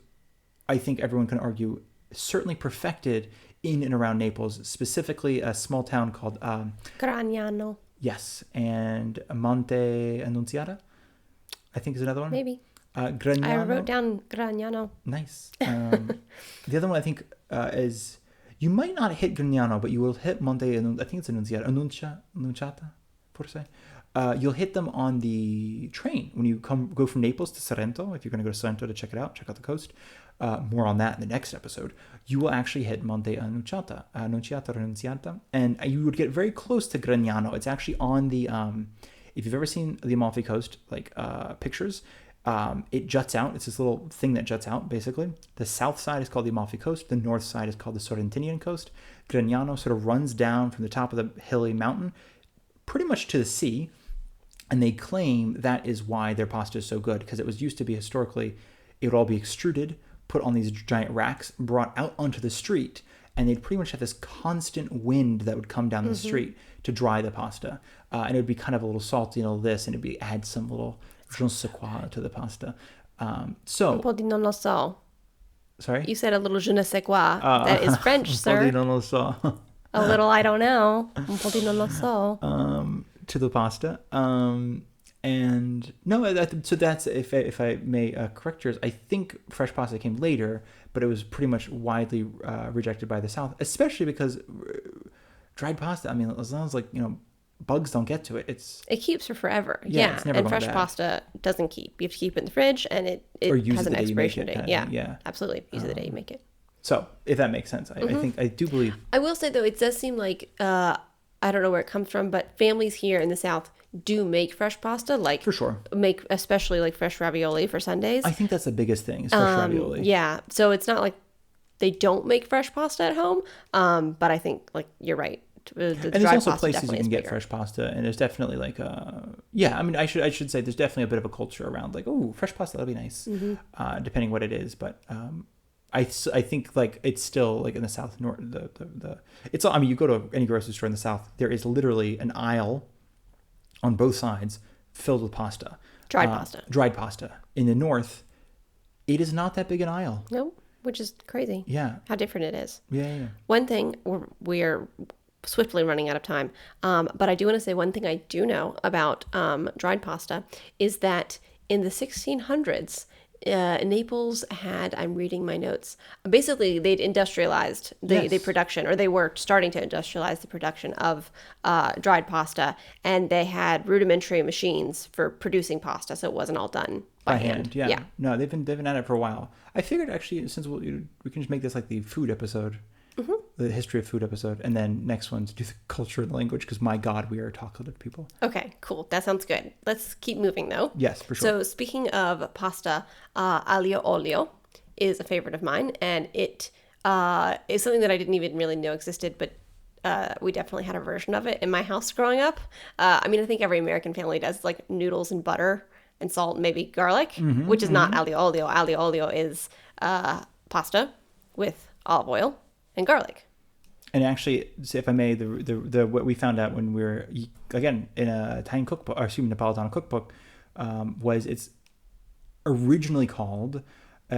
I think everyone can argue, certainly perfected in and around Naples, specifically a small town called Gragnano. Yes, and Monte Annunziata, I think is another one. Maybe. Gragnano. I wrote down Gragnano. Nice. The other one I think is, you might not hit Gragnano, but you will hit Monte, I think it's Annunziata, Annunciata, forse. You'll hit them on the train when you go from Naples to Sorrento. If you're going to go to Sorrento to check out the coast. More on that in the next episode. You will actually hit Monte Annunziata, and you would get very close to Gragnano. It's actually on the, if you've ever seen the Amalfi Coast, like pictures, it juts out. It's this little thing that juts out, basically. The south side is called the Amalfi Coast. The north side is called the Sorrentinian Coast. Gragnano sort of runs down from the top of the hilly mountain, pretty much to the sea. And they claim that is why their pasta is so good, because it was used to be historically, it would all be extruded, put on these giant racks, brought out onto the street, and they'd pretty much have this constant wind that would come down the street to dry the pasta. And it would be kind of a little salty and all this, and it'd be add some little je ne sais quoi to the pasta. So, Un po' di non lo so. Sorry? You said a little je ne sais quoi. That is French, sir. non lo so. A little I don't know. Un po' di non lo so. To the pasta. And no, so that's, if I may correct yours, I think fresh pasta came later, but it was pretty much widely rejected by the South, especially because dried pasta, I mean, it sounds like, bugs don't get to it. It keeps for forever. Yeah, it's never and going fresh bad. pasta doesn't keep. You have to keep it in the fridge, and it Or use has it an the day you make expiration it, date. kind of Yeah, thing. absolutely. Use it the day you make it. So, if that makes sense, I do believe. I will say though, it does seem like I don't know where it comes from, but families here in the South do make fresh pasta, like For sure. make especially like fresh ravioli for Sundays. I think that's the biggest thing is fresh ravioli. Yeah, so it's not like they don't make fresh pasta at home, but I think like you're right. The And there's dried also pasta places you definitely can is get bigger. fresh pasta, and there's definitely like yeah. I mean, I should say there's definitely a bit of a culture around like, oh, fresh pasta, that'll be nice, depending what it is. But I think like it's still like in the South, it's I mean, you go to any grocery store in the South, there is literally an aisle on both sides filled with pasta, dried pasta. In the North, it is not that big an aisle. No, which is crazy. Yeah, How different it is. yeah. One thing, we're swiftly running out of time, but I do want to say one thing I do know about dried pasta is that in the 1600s, Naples had, I'm reading my notes, basically they'd industrialized the production, or they were starting to industrialize the production of dried pasta, and they had rudimentary machines for producing pasta, so it wasn't all done by hand. Yeah. No, they've been at it for a while. I figured actually, since we can just make this like the food episode, the history of food episode, and then next one to do the culture and the language, because my God, we are talkative people. Okay, cool. That sounds good. Let's keep moving though. Yes, for sure. So speaking of pasta, aglio olio is a favorite of mine, and it is something that I didn't even really know existed, but we definitely had a version of it in my house growing up. I mean, I think every American family does, like noodles and butter and salt, maybe garlic, which is not aglio olio. Aglio olio is pasta with olive oil and garlic. And actually, if I may, the what we found out when we were again in a Italian cookbook, or excuse me, Napolitano cookbook, was it's originally called pasta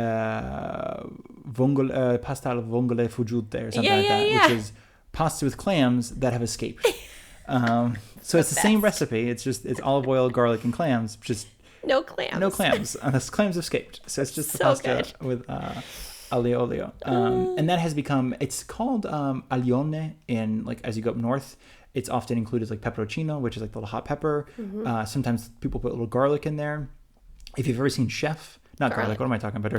al vongole fuggite or something like that, which is pasta with clams that have escaped. So it's the same recipe. It's olive oil, garlic, and clams. Just no clams. No clams, unless clams escaped. So it's just the So pasta good. with aglio olio, and that has become. It's called aglione in like as you go up north. It's often included like pepperoncino, which is like the little hot pepper. Sometimes people put a little garlic in there. If you've ever seen Chef, not garlic. What am I talking about?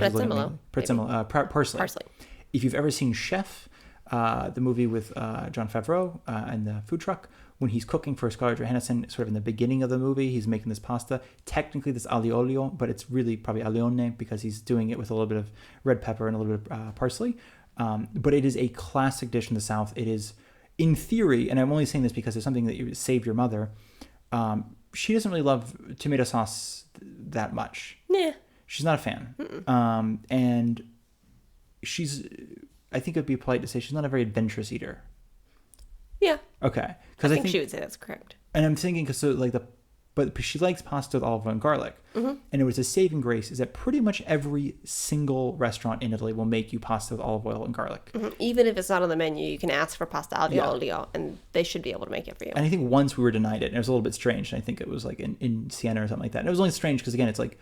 Parsley. If you've ever seen Chef, the movie with Jon Favreau and the food truck, when he's cooking for Scarlett Johansson, sort of in the beginning of the movie, he's making this pasta. Technically, this aglio olio, but it's really probably aglione because he's doing it with a little bit of red pepper and a little bit of parsley. But it is a classic dish in the South. It is, in theory, and I'm only saying this because it's something that you saved your mother. She doesn't really love tomato sauce that much. Yeah. She's not a fan. And she's, I think it would be polite to say she's not a very adventurous eater. Yeah. Okay. I think she would say that's correct. And I'm thinking, but she likes pasta with olive oil and garlic. And it was a saving grace is that pretty much every single restaurant in Italy will make you pasta with olive oil and garlic. Even if it's not on the menu, you can ask for pasta aglio olio, and they should be able to make it for you. And I think once we were denied it, and it was a little bit strange. And I think it was like in Siena or something like that. And it was only strange because again, it's like,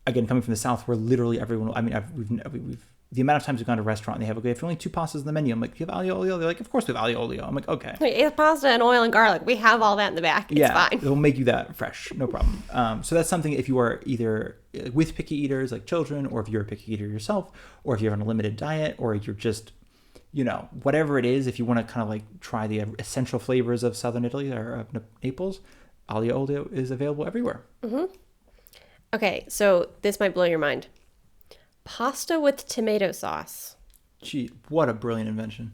again, coming from the South, where literally everyone. I mean, we've the amount of times we've gone to a restaurant and they have, okay, if only 2 pastas in the menu. I'm like, you have aglio olio? They're like, of course we have aglio olio. I'm like, okay. It's pasta and oil and garlic. We have all that in the back. It's fine. They'll make you that fresh. No problem. So that's something if you are either with picky eaters like children, or if you're a picky eater yourself, or if you're on a limited diet, or you're just, whatever it is, if you want to kind of like try the essential flavors of Southern Italy or of Naples, aglio olio is available everywhere. Okay, so this might blow your mind. Pasta with tomato sauce. Gee, what a brilliant invention.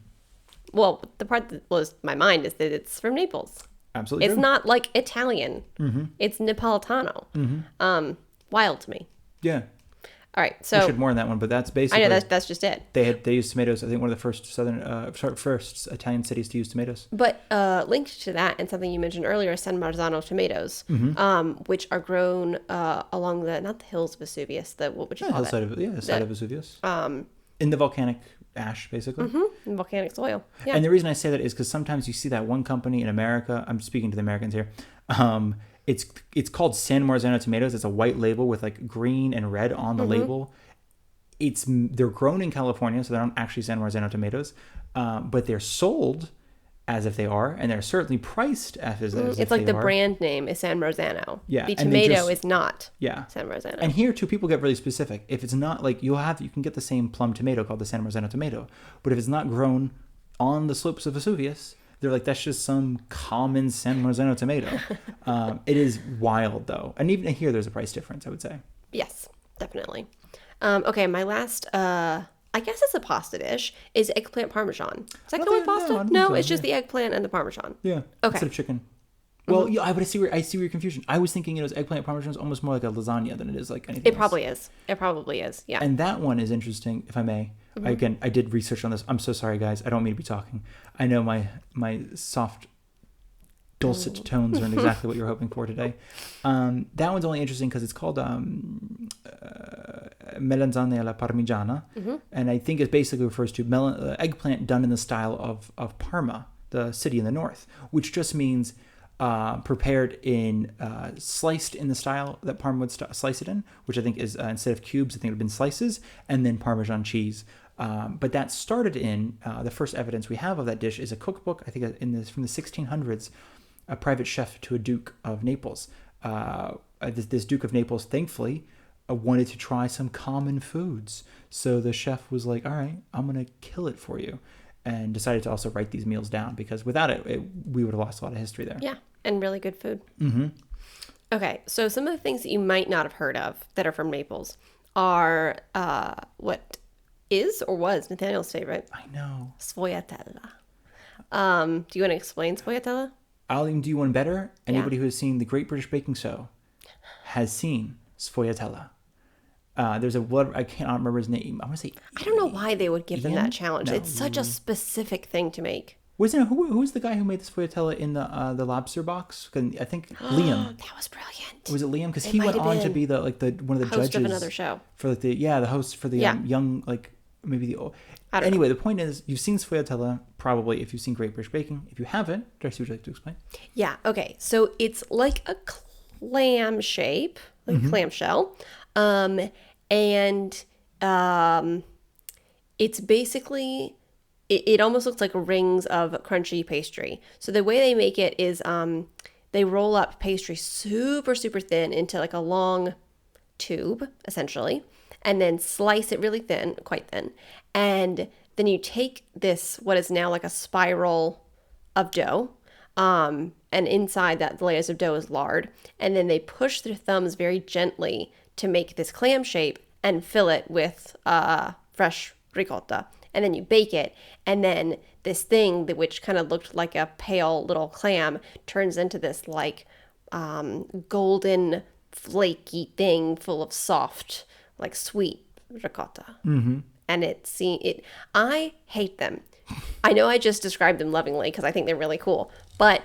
Well, the part that blows my mind is that it's from Naples. Absolutely. It's not like Italian. It's Napolitano. Wild to me. Yeah. All right, so we should more on that one, but that's basically. I know that's just it. They used tomatoes. I think one of the first Italian cities to use tomatoes. But linked to that, and something you mentioned earlier, San Marzano tomatoes, which are grown along not the hills of Vesuvius. What would you call that? The side of Vesuvius. In the volcanic ash, basically. In volcanic soil. Yeah. And the reason I say that is because sometimes you see that one company in America. I'm speaking to the Americans here. It's called San Marzano tomatoes. It's a white label with like green and red on the label. They're grown in California, so they're not actually San Marzano tomatoes, but they're sold as if they are, and they're certainly priced as It's if like they the are. brand name is San Marzano. Yeah, The and they tomato just- is not Yeah. San Marzano. And here too, people get really specific. If it's not like you can get the same plum tomato called the San Marzano tomato, but if it's not grown on the slopes of Vesuvius, they're like, that's just some common San Marzano tomato. It is wild though, and even here there's a price difference, I would say. Yes, definitely. Okay, my last, I guess it's a pasta dish, is eggplant parmesan. Does that go with pasta? I don't No, think so, it's just the eggplant and the parmesan. Yeah. Okay. Instead of chicken. Well, yeah, but I see where your confusion. I was thinking it was eggplant parmesan is almost more like a lasagna than it is like anything. It probably is. It probably is. Yeah. And that one is interesting, if I may. Again, I did research on this. I'm so sorry, guys. I don't mean to be talking. I know my soft, dulcet tones aren't exactly what you're hoping for today. That one's only interesting because it's called melanzane alla parmigiana, and I think it basically refers to eggplant done in the style of Parma, the city in the north, which just means prepared in sliced in the style that Parma would slice it in, which I think is instead of cubes, I think it would have been slices, and then Parmesan cheese. But that started in the first evidence we have of that dish is a cookbook, I think from the 1600s, a private chef to a Duke of Naples. This Duke of Naples, thankfully, wanted to try some common foods. So the chef was like, all right, I'm going to kill it for you. And decided to also write these meals down because without it, we would have lost a lot of history there. Yeah, and really good food. Mm-hmm. Okay, so some of the things that you might not have heard of that are from Naples are what is or was Nathaniel's favorite. I know. Sfogliatella. Do you want to explain sfogliatella? I'll even do one better. Anybody who has seen The Great British Baking Show has seen sfogliatella. There's I can't remember his name. I want to say. I don't know why they would give them Ian? that challenge. No. It's such a specific thing to make. Wasn't it, who was the guy who made the sfogliatella in the lobster box? I think Liam. That was brilliant. Was it Liam? Because It he might went have on to been. be one of the Host judges of another show. for like the host for the young maybe the old. I don't Anyway, the point is you've seen sfogliatella probably if you've seen Great British Baking. If you haven't, Darcy, would you like to explain? Yeah, okay. So it's like a clam shape, like a clamshell. And it's basically, it almost looks like rings of crunchy pastry. So the way they make it is they roll up pastry super, super thin into like a long tube, essentially, and then slice it really thin, quite thin. And then you take this, what is now like a spiral of dough, and inside that the layers of dough is lard, and then they push their thumbs very gently to make this clam shape and fill it with fresh ricotta, and then you bake it, and then this thing which kind of looked like a pale little clam turns into this like golden flaky thing full of soft like sweet ricotta. And I hate them. I know I just described them lovingly because I think they're really cool, but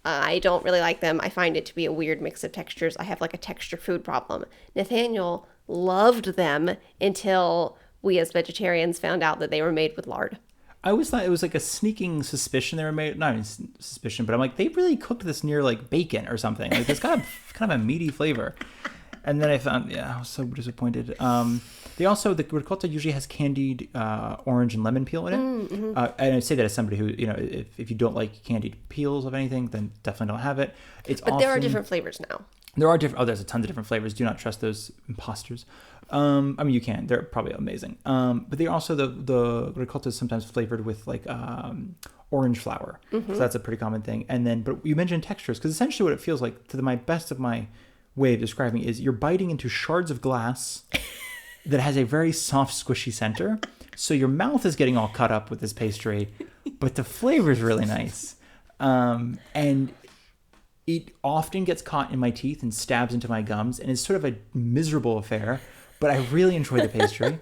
I don't really like them. I find it to be a weird mix of textures. I have like a texture food problem. Nathaniel loved them until we as vegetarians found out that they were made with lard. I always thought it was like a sneaking suspicion they were made. Not even suspicion, but I'm like, they really cooked this near like bacon or something. Like it's got kind of a meaty flavor. And then I found, I was so disappointed. The ricotta usually has candied orange and lemon peel in it. And I say that as somebody who, if you don't like candied peels of anything, then definitely don't have it. There are different flavors now. There are different. Oh, there's a tons of different flavors. Do not trust those imposters. I mean, you can. They're probably amazing. But they also the ricotta is sometimes flavored with like orange flour. So that's a pretty common thing. And then, but you mentioned textures because essentially what it feels like, to my best of my way of describing it, is you're biting into shards of glass that has a very soft, squishy center. So your mouth is getting all cut up with this pastry, but the flavor is really nice. And it often gets caught in my teeth and stabs into my gums, and it's sort of a miserable affair, but I really enjoy the pastry.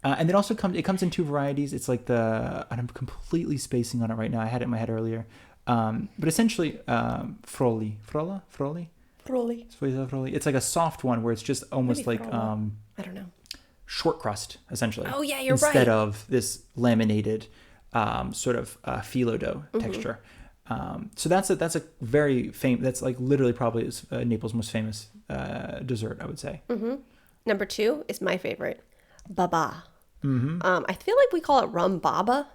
And it also comes in two varieties. It's like and I'm completely spacing on it right now. I had it in my head earlier. But essentially, frolli. It's like a soft one where it's just almost like, I don't know. Short crust, essentially. Oh, yeah, you're right. Instead of this laminated sort of phyllo dough texture. So that's a very famous, that's like literally probably Naples' most famous dessert, I would say. Number 2 is my favorite, baba. I feel like we call it rum baba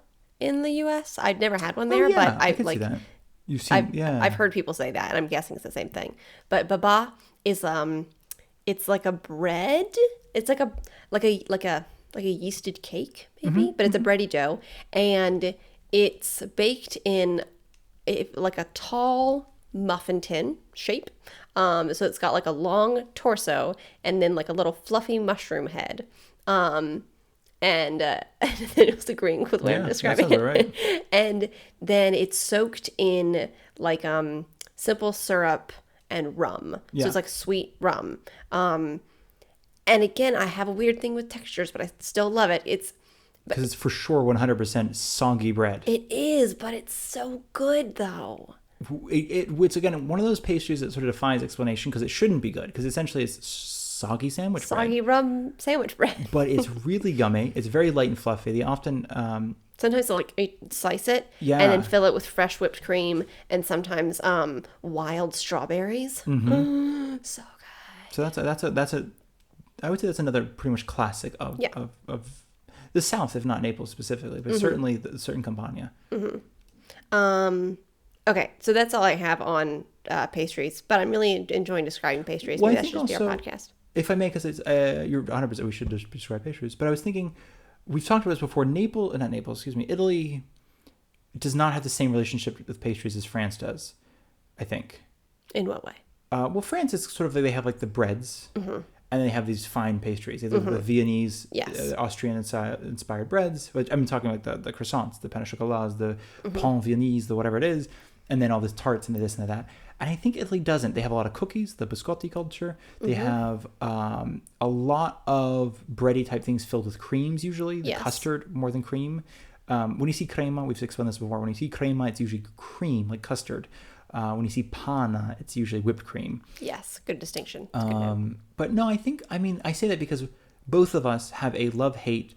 in the U.S. I'd never had one Oh, there, yeah, but I I've could see like that. You've seen, yeah. I've heard people say that, and I'm guessing it's the same thing. But baba is it's like a bread. It's like a yeasted cake maybe, but it's a bready dough, and it's baked in like a tall muffin tin shape. So it's got like a long torso and then like a little fluffy mushroom head. And it was agreeing with what I'm describing. That sounds about right. And then it's soaked in like simple syrup and rum. Yeah. So it's like sweet rum. And again, I have a weird thing with textures, but I still love it. Because it's for sure 100% soggy bread. It is, but it's so good though. It's again one of those pastries that sort of defies explanation because it shouldn't be good because essentially it's soggy sandwich bread. Soggy rum sandwich bread. But it's really yummy. It's very light and fluffy. They often sometimes they'll like slice it Yeah. and then fill it with fresh whipped cream and sometimes wild strawberries. So good. so that's a I would say that's another pretty much classic of the South, if not Naples specifically, but certainly certain Campania. Okay, so that's all I have on pastries, but I'm really enjoying describing pastries. Well, Maybe I that should think just be our also, podcast. if I may, because it's you're 100%, we should just describe pastries. But I was thinking, we've talked about this before. Italy does not have the same relationship with pastries as France does, I think. In what way? Well, France is sort of, they have like the breads, and they have these fine pastries. They have the Viennese, Yes. Austrian inspired breads. But I'm talking like the croissants, the pain au chocolat, the pain Viennese, the whatever it is, and then all this tarts and the this and the that. And I think Italy doesn't. They have a lot of cookies, the biscotti culture. They have a lot of bready type things filled with creams usually, the custard more than cream. When you see crema, we've explained this before, when you see crema, it's usually cream, like custard. When you see panna, it's usually whipped cream. Yes, good distinction. It's good note. But no, I say that because both of us have a love-hate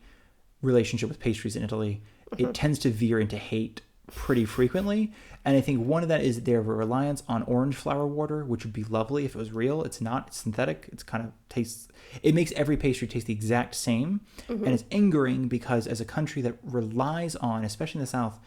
relationship with pastries in Italy. It tends to veer into hate pretty frequently. And I think one of that is their reliance on orange flower water, which would be lovely if it was real. It's not. It's synthetic. It's kind of tastes. It makes every pastry taste the exact same. And it's angering because as a country that relies on, especially in the South,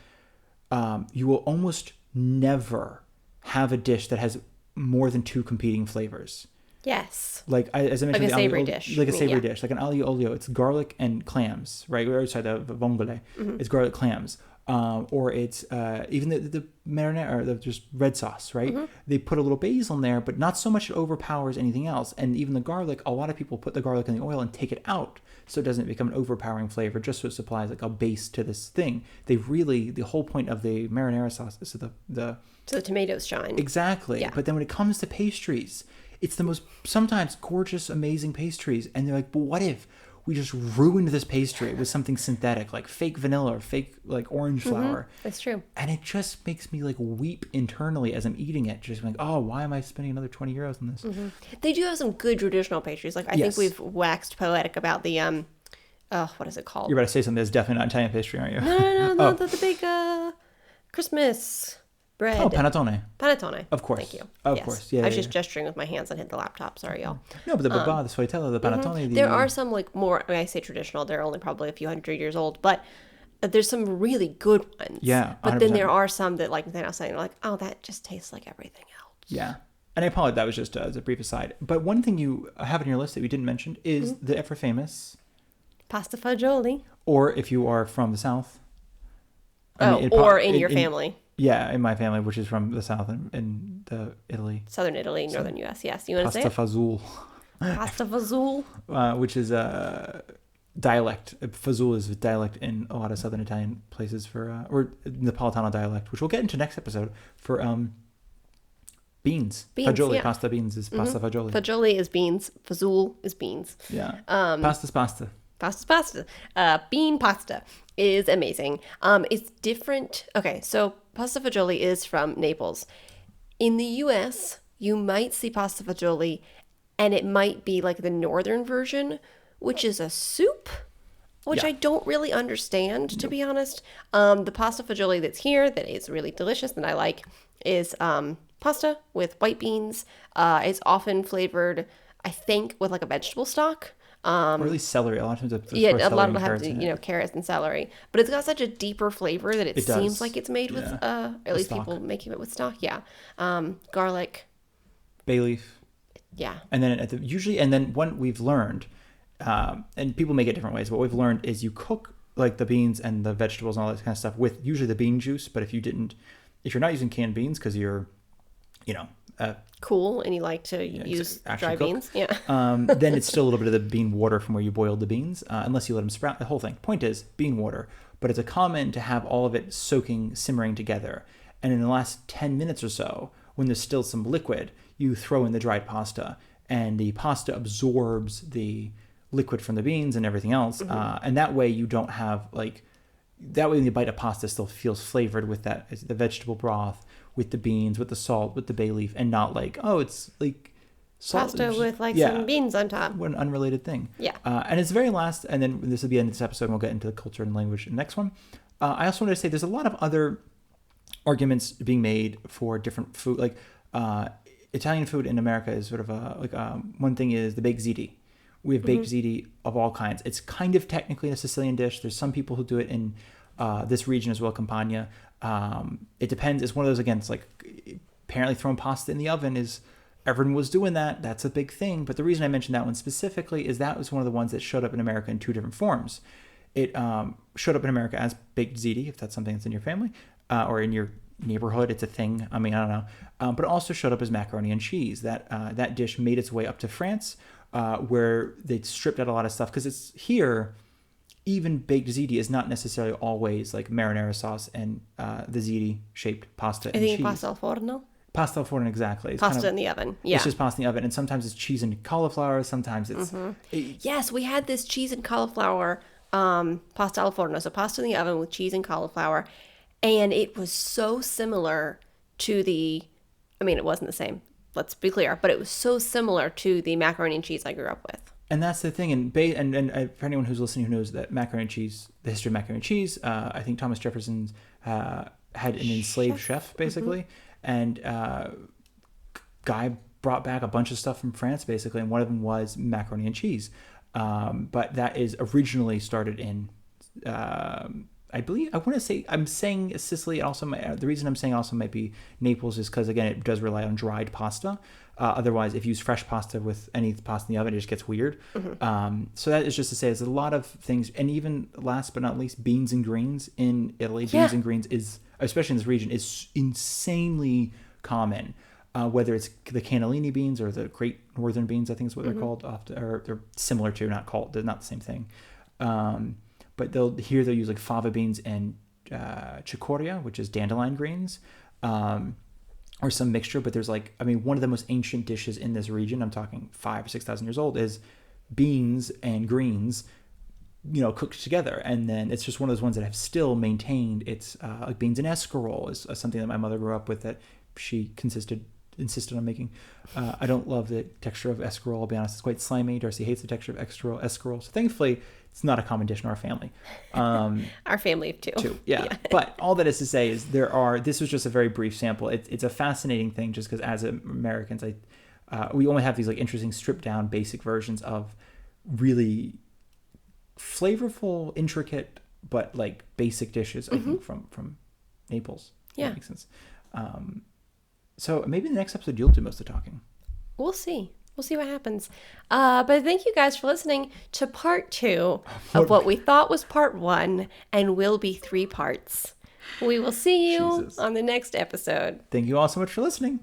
you will almost never have a dish that has more than two competing flavors. Yes. Like as I mentioned, Like a savory dish. Like a savory dish, like an aglio olio. It's garlic and clams, right? Or sorry, the vongole. It's garlic clams. Or it's even the marinara, or the just red sauce, right? They put a little basil in there, but not so much it overpowers anything else. And even the garlic, a lot of people put the garlic in the oil and take it out so it doesn't become an overpowering flavor, just so it supplies like a base to this thing. The whole point of the marinara sauce is so the tomatoes shine. Exactly. Yeah. But then when it comes to pastries, it's the most sometimes gorgeous, amazing pastries. And they're like, but what if we just ruined this pastry with something synthetic, like fake vanilla or fake like orange flour? That's true. And it just makes me like weep internally as I'm eating it. Just like, oh, why am I spending another 20 euros on this? They do have some good traditional pastries. Like I think we've waxed poetic about the what is it called? You're about to say something that's definitely not Italian pastry, aren't you? No, the big Christmas bread. Oh, panettone. Panettone. Of course. Thank you. Of course. Yeah. I was just gesturing with my hands and hit the laptop. Sorry, y'all. No, but the baba, the sfogliatella, the panettone. There are some like more, when I say traditional, they're only probably a few hundred years old, but there's some really good ones. Yeah, But then 100%. there are some that, like Nathaniel was saying, like, oh, that just tastes like everything else. Yeah. And I apologize, that was just as a brief aside. But one thing you have on your list that we didn't mention is the ever famous, Pasta fagioli. or if you are from the South. Your family. Yeah, in my family, which is from the South in the Italy. Southern Italy, Northern U.S. Yes. You want to say Pasta it? fazool. Pasta fazool. Which is a dialect. Fazool is a dialect in a lot of Southern Italian places for, or Napolitano dialect, which we'll get into next episode for beans. Fagioli, yeah. pasta beans is pasta fagioli. Fagioli is beans. Fazool is beans. Yeah. Pasta's pasta. Pasta's pasta. Bean pasta is amazing. It's different. Okay, so pasta fagioli is from Naples. In the U.S., you might see pasta fagioli, and it might be like the northern version, which is a soup, which I don't really understand, to be honest. The pasta fagioli that's here, that is really delicious, that I like, is pasta with white beans. It's often flavored, I think, with like a vegetable stock. Or at least celery. A lot of times Yeah, a lot of them have carrots and celery, but it's got such a deeper flavor that it seems like it's made with at least people making it with stock. Yeah, garlic, bay leaf. Yeah, and then usually what we've learned, and people make it different ways. What we've learned is you cook like the beans and the vegetables and all that kind of stuff with usually the bean juice. But if you're not using canned beans because you're, cool and you like to use dry beans, then it's still a little bit of the bean water from where you boiled the beans, unless you let them sprout. The whole thing. Point is bean water, but it's a common to have all of it simmering together. And in the last 10 minutes or so, when there's still some liquid, you throw in the dried pasta, and the pasta absorbs the liquid from the beans and everything else. And that way you don't have that way when you bite a pasta still feels flavored with the vegetable broth, with the beans, with the salt, with the bay leaf, and not it's like salt, pasta with some beans on top. What an unrelated thing. Yeah. And it's very last, and then this will be the end of this episode, and we'll get into the culture and language in the next one. I also wanted to say there's a lot of other arguments being made for different food, Italian food in America is sort of one thing is the baked ziti. We have baked ziti of all kinds. It's kind of technically a Sicilian dish. There's some people who do it in this region as well, Campania. It depends. It's one of those, again, it's apparently throwing pasta in the oven everyone was doing that. That's a big thing. But the reason I mentioned that one specifically is that was one of the ones that showed up in America in two different forms. It showed up in America as baked ziti, if that's something that's in your family or in your neighborhood. It's a thing. I mean, I don't know. But it also showed up as macaroni and cheese. That dish made its way up to France, where they stripped out a lot of stuff because it's here. Even baked ziti is not necessarily always like marinara sauce and the ziti shaped pasta and cheese. I think pasta al forno. Pasta al forno, exactly. It's pasta in the oven. Yeah. It's just pasta in the oven, and sometimes it's cheese and cauliflower. Sometimes it's yes, we had this cheese and cauliflower pasta al forno. So pasta in the oven with cheese and cauliflower, and it was so similar to it wasn't the same. Let's be clear, but it was so similar to the macaroni and cheese I grew up with. And that's the thing, and for anyone who's listening who knows that macaroni and cheese, the history of macaroni and cheese, I think Thomas Jefferson had an enslaved chef basically, and guy brought back a bunch of stuff from France basically, and one of them was macaroni and cheese, but that is originally started in, I believe, I'm saying Sicily. Also, the reason I'm saying also might be Naples is because again it does rely on dried pasta. Otherwise, if you use fresh pasta with any pasta in the oven, it just gets weird. So that is just to say, there's a lot of things, and even last but not least, beans and greens in Italy. Yeah. Beans and greens is, especially in this region, is insanely common. Whether it's the cannellini beans or the Great Northern beans, I think is what they're called. Or they're similar to, they're not the same thing. But they'll use like fava beans and cicoria, which is dandelion greens. Or some mixture, but there's one of the most ancient dishes in this region, I'm talking 5,000 or 6,000 years old, is beans and greens, cooked together. And then it's just one of those ones that have still maintained its, like beans and escarole is something that my mother grew up with that she insisted on making. I don't love the texture of escarole, I'll be honest. It's quite slimy. Darcy hates the texture of escarole. So thankfully, it's not a common dish in our family. Our family too. Yeah. But all that is to say is this was just a very brief sample. It's a fascinating thing just because as Americans, we only have these interesting stripped down basic versions of really flavorful, intricate, but basic dishes, I think, from Naples. Yeah. That makes sense. So maybe in the next episode you'll do most of the talking. We'll see. We'll see what happens. But thank you guys for listening to part 2 of what we thought was part 1 and will be 3 parts. We will see you on the next episode. Thank you all so much for listening.